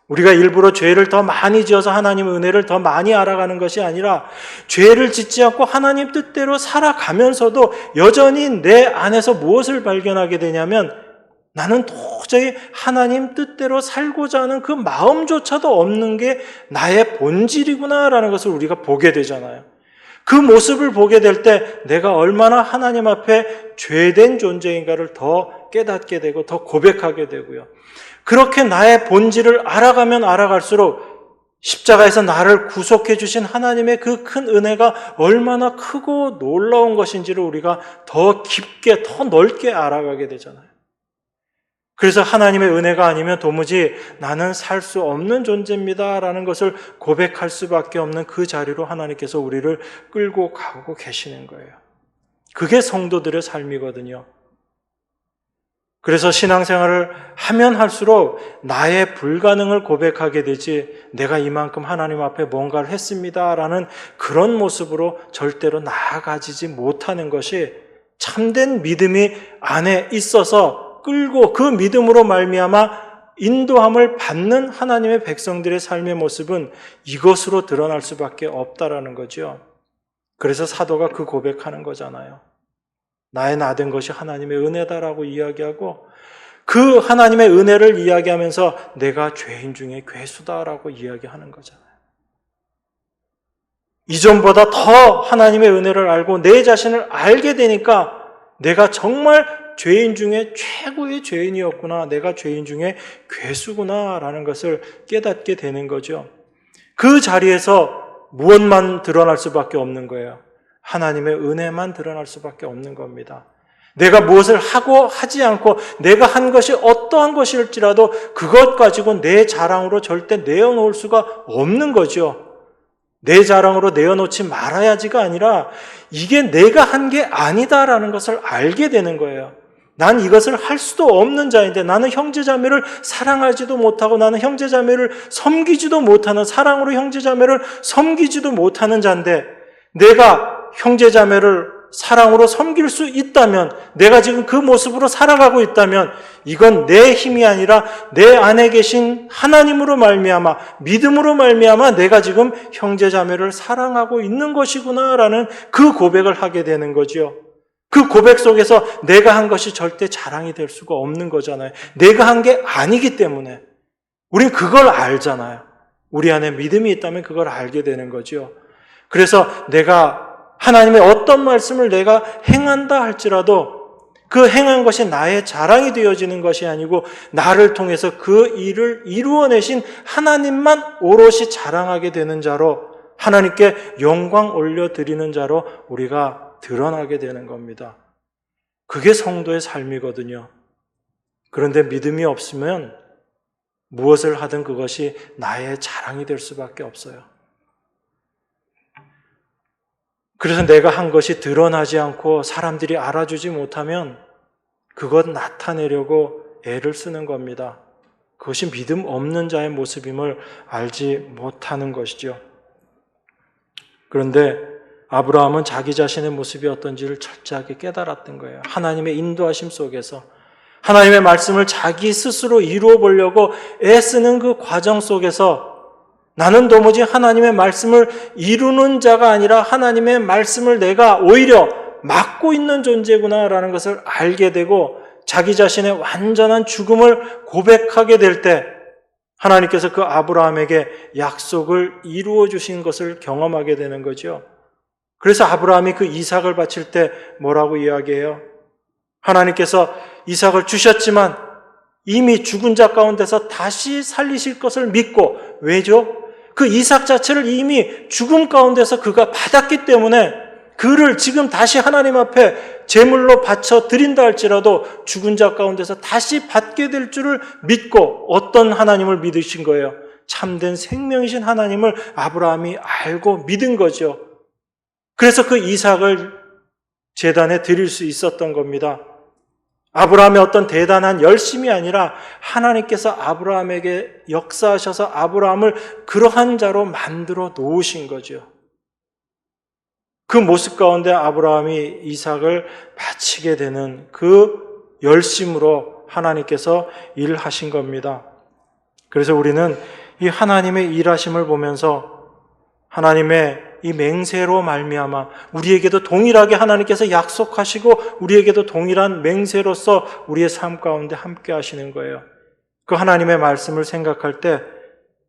우리가 일부러 죄를 더 많이 지어서 하나님의 은혜를 더 많이 알아가는 것이 아니라 죄를 짓지 않고 하나님 뜻대로 살아가면서도 여전히 내 안에서 무엇을 발견하게 되냐면 나는 도저히 하나님 뜻대로 살고자 하는 그 마음조차도 없는 게 나의 본질이구나라는 것을 우리가 보게 되잖아요. 그 모습을 보게 될 때 내가 얼마나 하나님 앞에 죄된 존재인가를 더 깨닫게 되고 더 고백하게 되고요. 그렇게 나의 본질을 알아가면 알아갈수록 십자가에서 나를 구속해 주신 하나님의 그 큰 은혜가 얼마나 크고 놀라운 것인지를 우리가 더 깊게, 더 넓게 알아가게 되잖아요. 그래서 하나님의 은혜가 아니면 도무지 나는 살 수 없는 존재입니다라는 것을 고백할 수밖에 없는 그 자리로 하나님께서 우리를 끌고 가고 계시는 거예요. 그게 성도들의 삶이거든요. 그래서 신앙생활을 하면 할수록 나의 불가능을 고백하게 되지 내가 이만큼 하나님 앞에 뭔가를 했습니다라는 그런 모습으로 절대로 나아가지지 못하는 것이 참된 믿음이 안에 있어서 끌고 그 믿음으로 말미암아 인도함을 받는 하나님의 백성들의 삶의 모습은 이것으로 드러날 수밖에 없다라는 거죠. 그래서 사도가 그 고백하는 거잖아요. 나의 나된 것이 하나님의 은혜다라고 이야기하고 그 하나님의 은혜를 이야기하면서 내가 죄인 중에 괴수다라고 이야기하는 거잖아요. 이전보다 더 하나님의 은혜를 알고 내 자신을 알게 되니까 내가 정말 죄인 중에 최고의 죄인이었구나, 내가 죄인 중에 괴수구나라는 것을 깨닫게 되는 거죠. 그 자리에서 무엇만 드러날 수밖에 없는 거예요. 하나님의 은혜만 드러날 수밖에 없는 겁니다. 내가 무엇을 하고 하지 않고 내가 한 것이 어떠한 것일지라도 그것 가지고 내 자랑으로 절대 내어놓을 수가 없는 거죠. 내 자랑으로 내어놓지 말아야지가 아니라 이게 내가 한 게 아니다라는 것을 알게 되는 거예요. 난 이것을 할 수도 없는 자인데, 나는 형제자매를 사랑하지도 못하고 나는 형제자매를 섬기지도 못하는, 사랑으로 형제자매를 섬기지도 못하는 자인데, 내가 형제자매를 사랑으로 섬길 수 있다면, 내가 지금 그 모습으로 살아가고 있다면 이건 내 힘이 아니라 내 안에 계신 하나님으로 말미암아, 믿음으로 말미암아 내가 지금 형제자매를 사랑하고 있는 것이구나라는 그 고백을 하게 되는 거죠. 그 고백 속에서 내가 한 것이 절대 자랑이 될 수가 없는 거잖아요. 내가 한 게 아니기 때문에. 우린 그걸 알잖아요. 우리 안에 믿음이 있다면 그걸 알게 되는 거죠. 그래서 내가 하나님의 어떤 말씀을 내가 행한다 할지라도 그 행한 것이 나의 자랑이 되어지는 것이 아니고 나를 통해서 그 일을 이루어내신 하나님만 오롯이 자랑하게 되는 자로, 하나님께 영광 올려드리는 자로 우리가 드러나게 되는 겁니다. 그게 성도의 삶이거든요. 그런데 믿음이 없으면 무엇을 하든 그것이 나의 자랑이 될 수밖에 없어요. 그래서 내가 한 것이 드러나지 않고 사람들이 알아주지 못하면 그것 나타내려고 애를 쓰는 겁니다. 그것이 믿음 없는 자의 모습임을 알지 못하는 것이죠. 그런데 아브라함은 자기 자신의 모습이 어떤지를 철저하게 깨달았던 거예요. 하나님의 인도하심 속에서 하나님의 말씀을 자기 스스로 이루어 보려고 애쓰는 그 과정 속에서 나는 도무지 하나님의 말씀을 이루는 자가 아니라 하나님의 말씀을 내가 오히려 막고 있는 존재구나라는 것을 알게 되고 자기 자신의 완전한 죽음을 고백하게 될 때 하나님께서 그 아브라함에게 약속을 이루어 주신 것을 경험하게 되는 거죠. 그래서 아브라함이 그 이삭을 바칠 때 뭐라고 이야기해요? 하나님께서 이삭을 주셨지만 이미 죽은 자 가운데서 다시 살리실 것을 믿고, 왜죠? 그 이삭 자체를 이미 죽음 가운데서 그가 받았기 때문에 그를 지금 다시 하나님 앞에 제물로 바쳐 드린다 할지라도 죽은 자 가운데서 다시 받게 될 줄을 믿고, 어떤 하나님을 믿으신 거예요? 참된 생명이신 하나님을 아브라함이 알고 믿은 거죠. 그래서 그 이삭을 제단에 드릴 수 있었던 겁니다. 아브라함의 어떤 대단한 열심이 아니라 하나님께서 아브라함에게 역사하셔서 아브라함을 그러한 자로 만들어 놓으신 거죠. 그 모습 가운데 아브라함이 이삭을 바치게 되는 그 열심으로 하나님께서 일하신 겁니다. 그래서 우리는 이 하나님의 일하심을 보면서 하나님의 이 맹세로 말미암아 우리에게도 동일하게 하나님께서 약속하시고 우리에게도 동일한 맹세로서 우리의 삶 가운데 함께 하시는 거예요. 그 하나님의 말씀을 생각할 때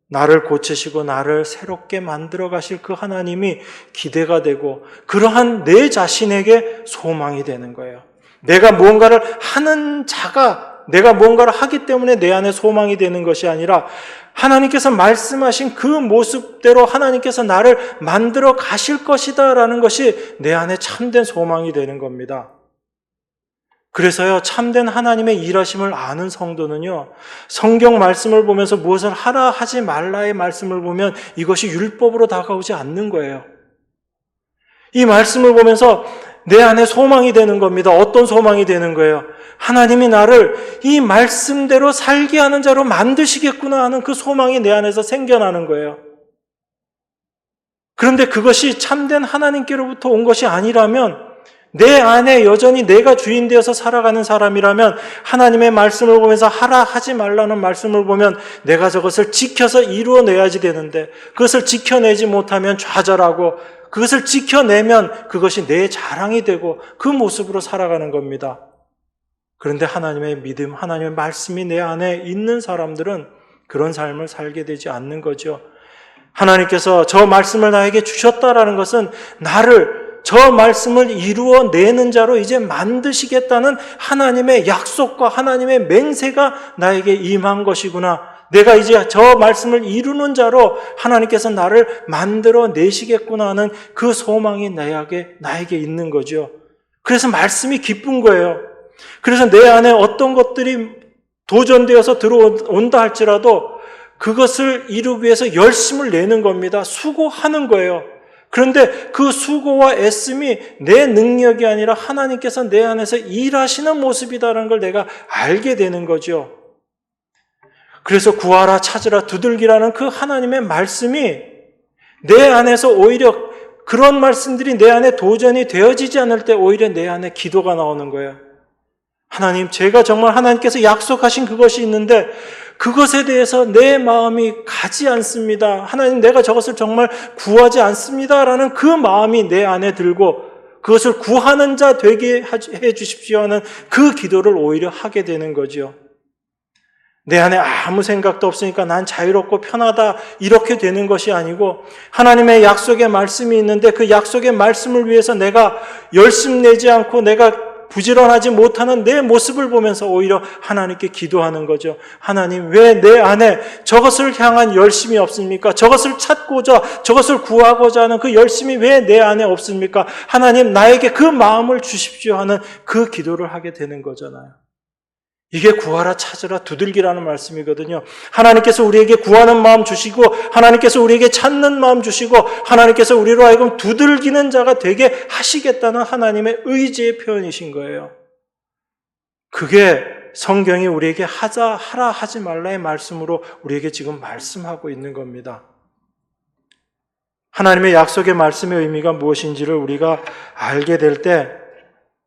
나를 고치시고 나를 새롭게 만들어 가실 그 하나님이 기대가 되고 그러한 내 자신에게 소망이 되는 거예요. 내가 무언가를 하는 자가, 내가 무언가를 하기 때문에 내 안에 소망이 되는 것이 아니라 하나님께서 말씀하신 그 모습대로 하나님께서 나를 만들어 가실 것이다 라는 것이 내 안에 참된 소망이 되는 겁니다. 그래서요, 참된 하나님의 일하심을 아는 성도는요, 성경 말씀을 보면서 무엇을 하라 하지 말라의 말씀을 보면 이것이 율법으로 다가오지 않는 거예요. 이 말씀을 보면서 내 안에 소망이 되는 겁니다. 어떤 소망이 되는 거예요? 하나님이 나를 이 말씀대로 살게 하는 자로 만드시겠구나 하는 그 소망이 내 안에서 생겨나는 거예요. 그런데 그것이 참된 하나님께로부터 온 것이 아니라면, 내 안에 여전히 내가 주인 되어서 살아가는 사람이라면, 하나님의 말씀을 보면서 하라 하지 말라는 말씀을 보면 내가 저것을 지켜서 이루어내야지 되는데, 그것을 지켜내지 못하면 좌절하고, 그것을 지켜내면 그것이 내 자랑이 되고 그 모습으로 살아가는 겁니다. 그런데 하나님의 믿음, 하나님의 말씀이 내 안에 있는 사람들은 그런 삶을 살게 되지 않는 거죠. 하나님께서 저 말씀을 나에게 주셨다라는 것은 나를 저 말씀을 이루어내는 자로 이제 만드시겠다는 하나님의 약속과 하나님의 맹세가 나에게 임한 것이구나. 내가 이제 저 말씀을 이루는 자로 하나님께서 나를 만들어내시겠구나 하는 그 소망이 나에게 있는 거죠. 그래서 말씀이 기쁜 거예요. 그래서 내 안에 어떤 것들이 도전되어서 들어온다 할지라도 그것을 이루기 위해서 열심을 내는 겁니다. 수고하는 거예요. 그런데 그 수고와 애씀이 내 능력이 아니라 하나님께서 내 안에서 일하시는 모습이다라는 걸 내가 알게 되는 거죠. 그래서 구하라, 찾으라, 두들기라는 그 하나님의 말씀이 내 안에서 오히려 그런 말씀들이 내 안에 도전이 되어지지 않을 때 오히려 내 안에 기도가 나오는 거예요. 하나님, 제가 정말 하나님께서 약속하신 그것이 있는데 그것에 대해서 내 마음이 가지 않습니다. 하나님, 내가 저것을 정말 구하지 않습니다라는 그 마음이 내 안에 들고 그것을 구하는 자 되게 해 주십시오 하는 그 기도를 오히려 하게 되는 거죠. 내 안에 아무 생각도 없으니까 난 자유롭고 편하다 이렇게 되는 것이 아니고, 하나님의 약속의 말씀이 있는데 그 약속의 말씀을 위해서 내가 열심 내지 않고 내가 부지런하지 못하는 내 모습을 보면서 오히려 하나님께 기도하는 거죠. 하나님, 왜 내 안에 저것을 향한 열심이 없습니까? 저것을 찾고자, 저것을 구하고자 하는 그 열심이 왜 내 안에 없습니까? 하나님, 나에게 그 마음을 주십시오 하는 그 기도를 하게 되는 거잖아요. 이게 구하라, 찾으라, 두들기라는 말씀이거든요. 하나님께서 우리에게 구하는 마음 주시고, 하나님께서 우리에게 찾는 마음 주시고, 하나님께서 우리로 하여금 두들기는 자가 되게 하시겠다는 하나님의 의지의 표현이신 거예요. 그게 성경이 우리에게 하라 하지 말라의 말씀으로 우리에게 지금 말씀하고 있는 겁니다. 하나님의 약속의 말씀의 의미가 무엇인지를 우리가 알게 될 때,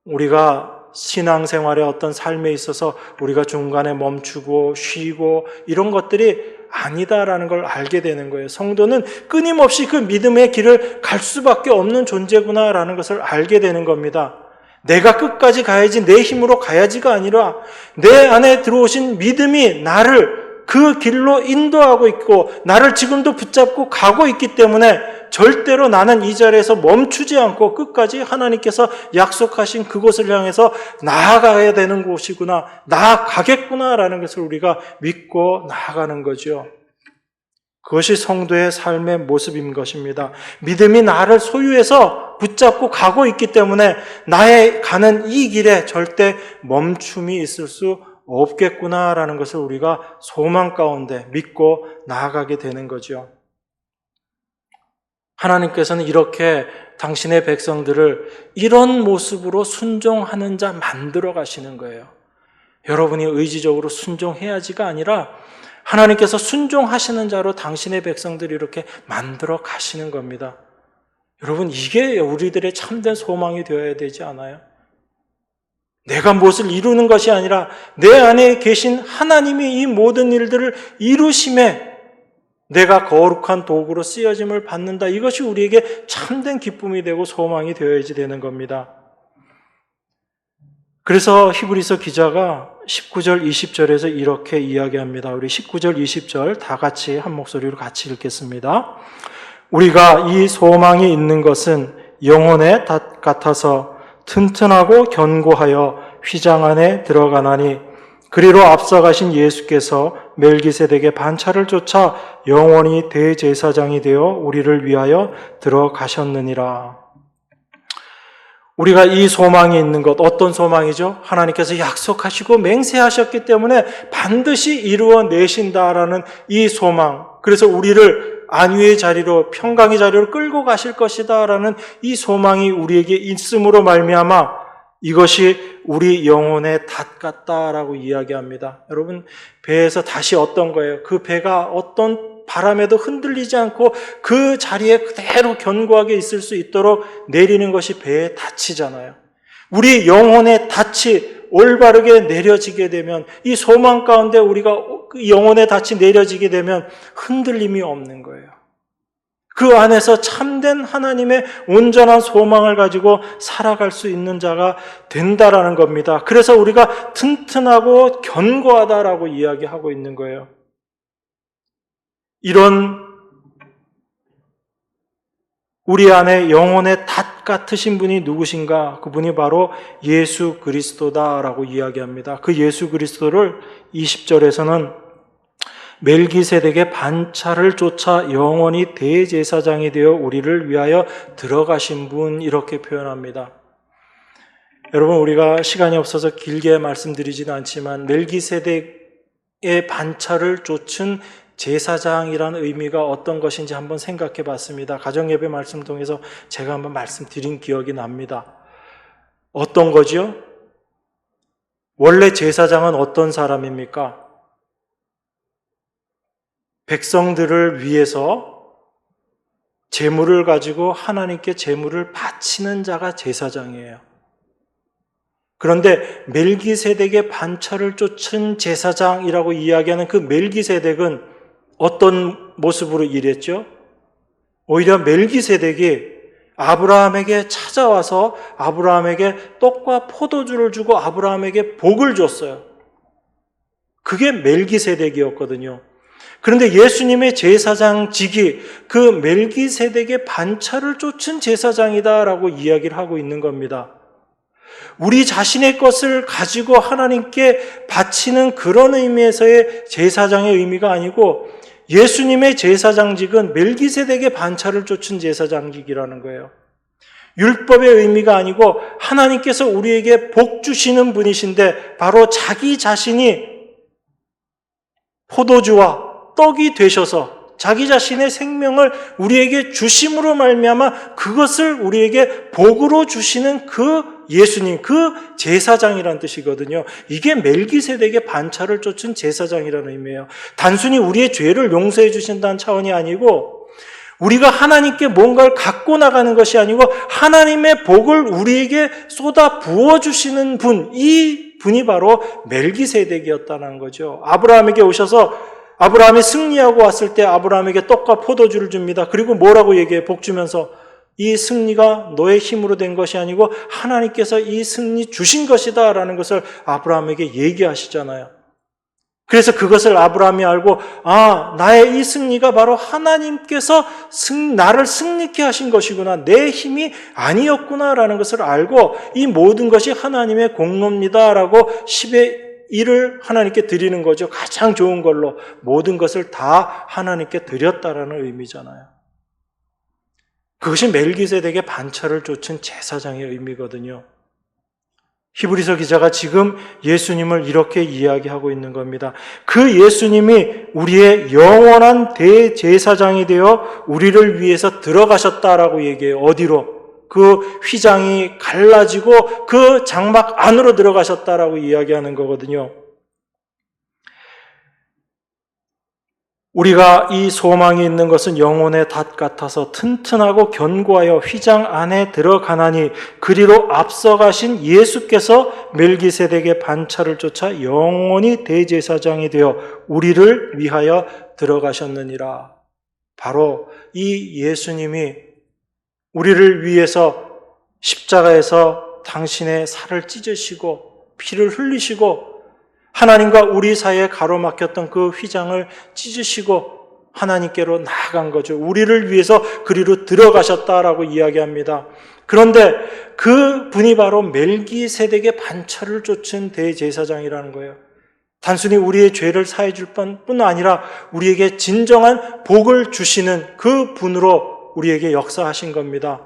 우리가 신앙생활의 어떤 삶에 있어서 우리가 중간에 멈추고 쉬고 이런 것들이 아니다라는 걸 알게 되는 거예요. 성도는 끊임없이 그 믿음의 길을 갈 수밖에 없는 존재구나라는 것을 알게 되는 겁니다. 내가 끝까지 가야지, 내 힘으로 가야지가 아니라 내 안에 들어오신 믿음이 나를 그 길로 인도하고 있고 나를 지금도 붙잡고 가고 있기 때문에 절대로 나는 이 자리에서 멈추지 않고 끝까지 하나님께서 약속하신 그곳을 향해서 나아가야 되는 곳이구나, 나아가겠구나라는 것을 우리가 믿고 나아가는 거죠. 그것이 성도의 삶의 모습인 것입니다. 믿음이 나를 소유해서 붙잡고 가고 있기 때문에 나의 가는 이 길에 절대 멈춤이 있을 수 없겠구나라는 것을 우리가 소망 가운데 믿고 나아가게 되는 거죠. 하나님께서는 이렇게 당신의 백성들을 이런 모습으로 순종하는 자 만들어 가시는 거예요. 여러분이 의지적으로 순종해야지가 아니라 하나님께서 순종하시는 자로 당신의 백성들을 이렇게 만들어 가시는 겁니다. 여러분, 이게 우리들의 참된 소망이 되어야 되지 않아요? 내가 무엇을 이루는 것이 아니라 내 안에 계신 하나님이 이 모든 일들을 이루심에 내가 거룩한 도구로 쓰여짐을 받는다. 이것이 우리에게 참된 기쁨이 되고 소망이 되어야지 되는 겁니다. 그래서 히브리서 기자가 19절, 20절에서 이렇게 이야기합니다. 우리 19절, 20절 다 같이 한 목소리로 같이 읽겠습니다. 우리가 이 소망이 있는 것은 영혼의 닷 같아서 튼튼하고 견고하여 휘장 안에 들어가나니 그리로 앞서가신 예수께서 멜기세덱의 반차를 쫓아 영원히 대제사장이 되어 우리를 위하여 들어가셨느니라. 우리가 이 소망이 있는 것, 어떤 소망이죠? 하나님께서 약속하시고 맹세하셨기 때문에 반드시 이루어내신다라는 이 소망. 그래서 우리를 안위의 자리로, 평강의 자리로 끌고 가실 것이다 라는 이 소망이 우리에게 있음으로 말미암아 이것이 우리 영혼의 닷 같다라고 이야기합니다. 여러분, 배에서 닷이 어떤 거예요? 그 배가 어떤 바람에도 흔들리지 않고 그 자리에 그대로 견고하게 있을 수 있도록 내리는 것이 배의 닷이잖아요. 우리 영혼의 닷이 올바르게 내려지게 되면, 이 소망 가운데 우리가 영혼의 닻이 내려지게 되면 흔들림이 없는 거예요. 그 안에서 참된 하나님의 온전한 소망을 가지고 살아갈 수 있는 자가 된다라는 겁니다. 그래서 우리가 튼튼하고 견고하다라고 이야기하고 있는 거예요. 이런 우리 안에 영혼의 닷 같으신 분이 누구신가? 그분이 바로 예수 그리스도다라고 이야기합니다. 그 예수 그리스도를 20절에서는 멜기세덱의 반차를 쫓아 영원히 대제사장이 되어 우리를 위하여 들어가신 분, 이렇게 표현합니다. 여러분, 우리가 시간이 없어서 길게 말씀드리지는 않지만 멜기세덱의 반차를 쫓은 제사장이라는 의미가 어떤 것인지 한번 생각해 봤습니다. 가정예배 말씀 통해서 제가 한번 말씀드린 기억이 납니다. 어떤 거지요? 원래 제사장은 어떤 사람입니까? 백성들을 위해서 제물을 가지고 하나님께 제물을 바치는 자가 제사장이에요. 그런데 멜기세덱의 반차를 쫓은 제사장이라고 이야기하는 그 멜기세덱은 어떤 모습으로 일했죠? 오히려 멜기세덱이 아브라함에게 찾아와서 아브라함에게 떡과 포도주를 주고 아브라함에게 복을 줬어요. 그게 멜기세덱이었거든요. 그런데 예수님의 제사장직이 그 멜기세덱의 반차를 쫓은 제사장이다라고 이야기를 하고 있는 겁니다. 우리 자신의 것을 가지고 하나님께 바치는 그런 의미에서의 제사장의 의미가 아니고 예수님의 제사장직은 멜기세덱의 반차를 쫓은 제사장직이라는 거예요. 율법의 의미가 아니고 하나님께서 우리에게 복 주시는 분이신데 바로 자기 자신이 포도주와 떡이 되셔서 자기 자신의 생명을 우리에게 주심으로 말미암아 그것을 우리에게 복으로 주시는 그 예수님, 그 제사장이라는 뜻이거든요. 이게 멜기세덱의 반차를 쫓은 제사장이라는 의미예요. 단순히 우리의 죄를 용서해 주신다는 차원이 아니고 우리가 하나님께 뭔가를 갖고 나가는 것이 아니고 하나님의 복을 우리에게 쏟아 부어주시는 분, 이 분이 바로 멜기세덱이었다는 거죠. 아브라함에게 오셔서 아브라함이 승리하고 왔을 때 아브라함에게 떡과 포도주를 줍니다. 그리고 뭐라고 얘기해? 복 주면서 이 승리가 너의 힘으로 된 것이 아니고 하나님께서 이 승리 주신 것이다 라는 것을 아브라함에게 얘기하시잖아요. 그래서 그것을 아브라함이 알고 나의 이 승리가 바로 하나님께서 나를 승리케 하신 것이구나. 내 힘이 아니었구나 라는 것을 알고 이 모든 것이 하나님의 공로입니다 라고 10의 1을 하나님께 드리는 거죠. 가장 좋은 걸로 모든 것을 다 하나님께 드렸다라는 의미잖아요. 그것이 멜기세덱의 반차를 쫓은 제사장의 의미거든요. 히브리서 기자가 지금 예수님을 이렇게 이야기하고 있는 겁니다. 그 예수님이 우리의 영원한 대제사장이 되어 우리를 위해서 들어가셨다라고 얘기해요. 어디로? 그 휘장이 갈라지고 그 장막 안으로 들어가셨다라고 이야기하는 거거든요. 우리가 이 소망이 있는 것은 영혼의 닷 같아서 튼튼하고 견고하여 휘장 안에 들어가나니 그리로 앞서가신 예수께서 멜기세덱의 반차를 쫓아 영원히 대제사장이 되어 우리를 위하여 들어가셨느니라. 바로 이 예수님이 우리를 위해서 십자가에서 당신의 살을 찢으시고 피를 흘리시고 하나님과 우리 사이에 가로막혔던 그 휘장을 찢으시고 하나님께로 나아간 거죠. 우리를 위해서 그리로 들어가셨다라고 이야기합니다. 그런데 그 분이 바로 멜기세덱의 반차를 쫓은 대제사장이라는 거예요. 단순히 우리의 죄를 사해 줄 뿐 아니라 우리에게 진정한 복을 주시는 그 분으로 우리에게 역사하신 겁니다.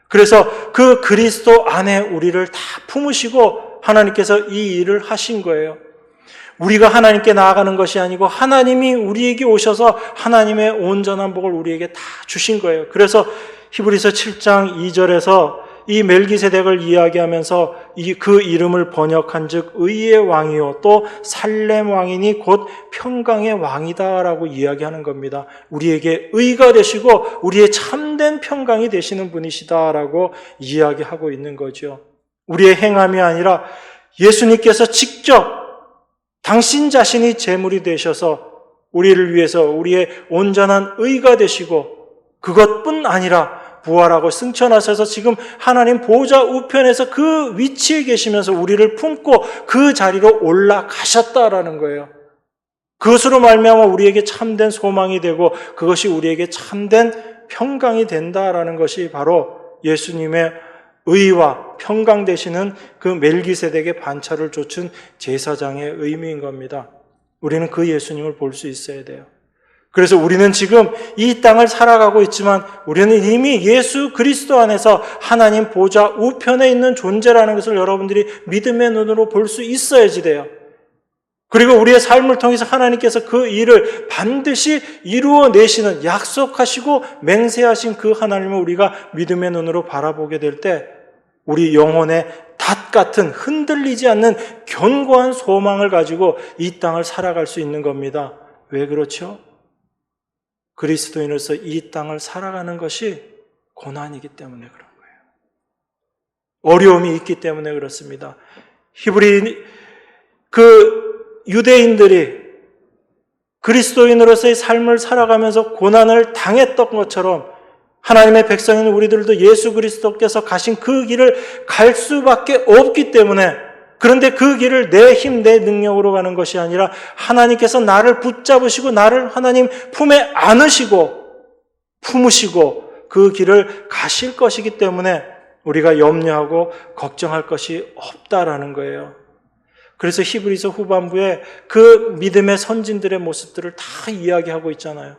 그래서 그 그리스도 안에 우리를 다 품으시고 하나님께서 이 일을 하신 거예요. 우리가 하나님께 나아가는 것이 아니고 하나님이 우리에게 오셔서 하나님의 온전한 복을 우리에게 다 주신 거예요. 그래서 히브리서 7장 2절에서 이 멜기세덱을 이야기하면서 그 이름을 번역한 즉 의의 왕이요 또 살렘 왕이니 곧 평강의 왕이다라고 이야기하는 겁니다. 우리에게 의가 되시고 우리의 참된 평강이 되시는 분이시다라고 이야기하고 있는 거죠. 우리의 행함이 아니라 예수님께서 직접 당신 자신이 제물이 되셔서 우리를 위해서 우리의 온전한 의가 되시고 그것뿐 아니라 부활하고 승천하셔서 지금 하나님 보좌 우편에서 그 위치에 계시면서 우리를 품고 그 자리로 올라가셨다라는 거예요. 그것으로 말미암아 우리에게 참된 소망이 되고 그것이 우리에게 참된 평강이 된다라는 것이 바로 예수님의 의와 평강 되시는 그 멜기세덱의 반차를 좇은 제사장의 의미인 겁니다. 우리는 그 예수님을 볼 수 있어야 돼요. 그래서 우리는 지금 이 땅을 살아가고 있지만 우리는 이미 예수 그리스도 안에서 하나님 보좌 우편에 있는 존재라는 것을 여러분들이 믿음의 눈으로 볼 수 있어야지 돼요. 그리고 우리의 삶을 통해서 하나님께서 그 일을 반드시 이루어내시는 약속하시고 맹세하신 그 하나님을 우리가 믿음의 눈으로 바라보게 될 때 우리 영혼의 닷 같은 흔들리지 않는 견고한 소망을 가지고 이 땅을 살아갈 수 있는 겁니다. 왜 그렇죠? 그리스도인으로서 이 땅을 살아가는 것이 고난이기 때문에 그런 거예요. 어려움이 있기 때문에 그렇습니다. 유대인들이 그리스도인으로서의 삶을 살아가면서 고난을 당했던 것처럼 하나님의 백성인 우리들도 예수 그리스도께서 가신 그 길을 갈 수밖에 없기 때문에 그런데 그 길을 내 힘, 내 능력으로 가는 것이 아니라 하나님께서 나를 붙잡으시고 나를 하나님 품에 안으시고 품으시고 그 길을 가실 것이기 때문에 우리가 염려하고 걱정할 것이 없다라는 거예요. 그래서 히브리서 후반부에 그 믿음의 선진들의 모습들을 다 이야기하고 있잖아요.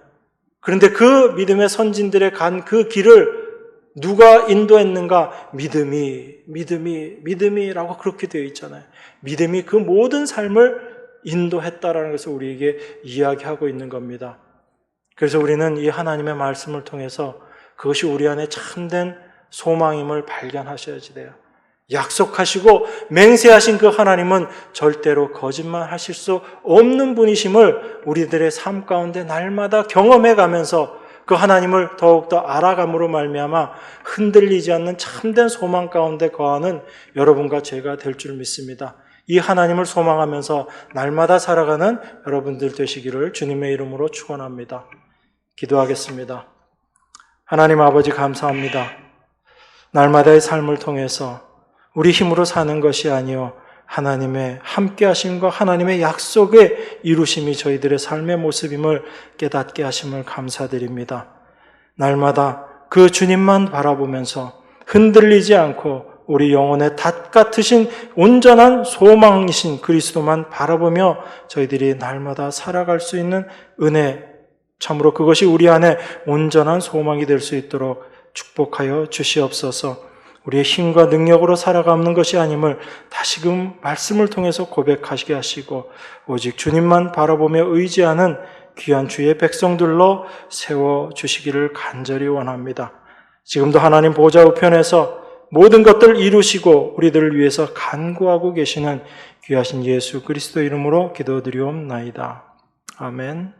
그런데 그 믿음의 선진들의 간 그 길을 누가 인도했는가? 믿음이라고 그렇게 되어 있잖아요. 믿음이 그 모든 삶을 인도했다라는 것을 우리에게 이야기하고 있는 겁니다. 그래서 우리는 이 하나님의 말씀을 통해서 그것이 우리 안에 참된 소망임을 발견하셔야지 돼요. 약속하시고 맹세하신 그 하나님은 절대로 거짓말하실 수 없는 분이심을 우리들의 삶 가운데 날마다 경험해 가면서 그 하나님을 더욱더 알아감으로 말미암아 흔들리지 않는 참된 소망 가운데 거하는 여러분과 제가 될 줄 믿습니다. 이 하나님을 소망하면서 날마다 살아가는 여러분들 되시기를 주님의 이름으로 축원합니다. 기도하겠습니다. 하나님 아버지 감사합니다. 날마다의 삶을 통해서 우리 힘으로 사는 것이 아니요 하나님의 함께하심과 하나님의 약속의 이루심이 저희들의 삶의 모습임을 깨닫게 하심을 감사드립니다. 날마다 그 주님만 바라보면서 흔들리지 않고 우리 영혼의 닷 같으신 온전한 소망이신 그리스도만 바라보며 저희들이 날마다 살아갈 수 있는 은혜, 참으로 그것이 우리 안에 온전한 소망이 될 수 있도록 축복하여 주시옵소서. 우리의 힘과 능력으로 살아가는 것이 아님을 다시금 말씀을 통해서 고백하시게 하시고 오직 주님만 바라보며 의지하는 귀한 주의 백성들로 세워주시기를 간절히 원합니다. 지금도 하나님 보좌 우편에서 모든 것들을 이루시고 우리들을 위해서 간구하고 계시는 귀하신 예수 그리스도 이름으로 기도드리옵나이다. 아멘.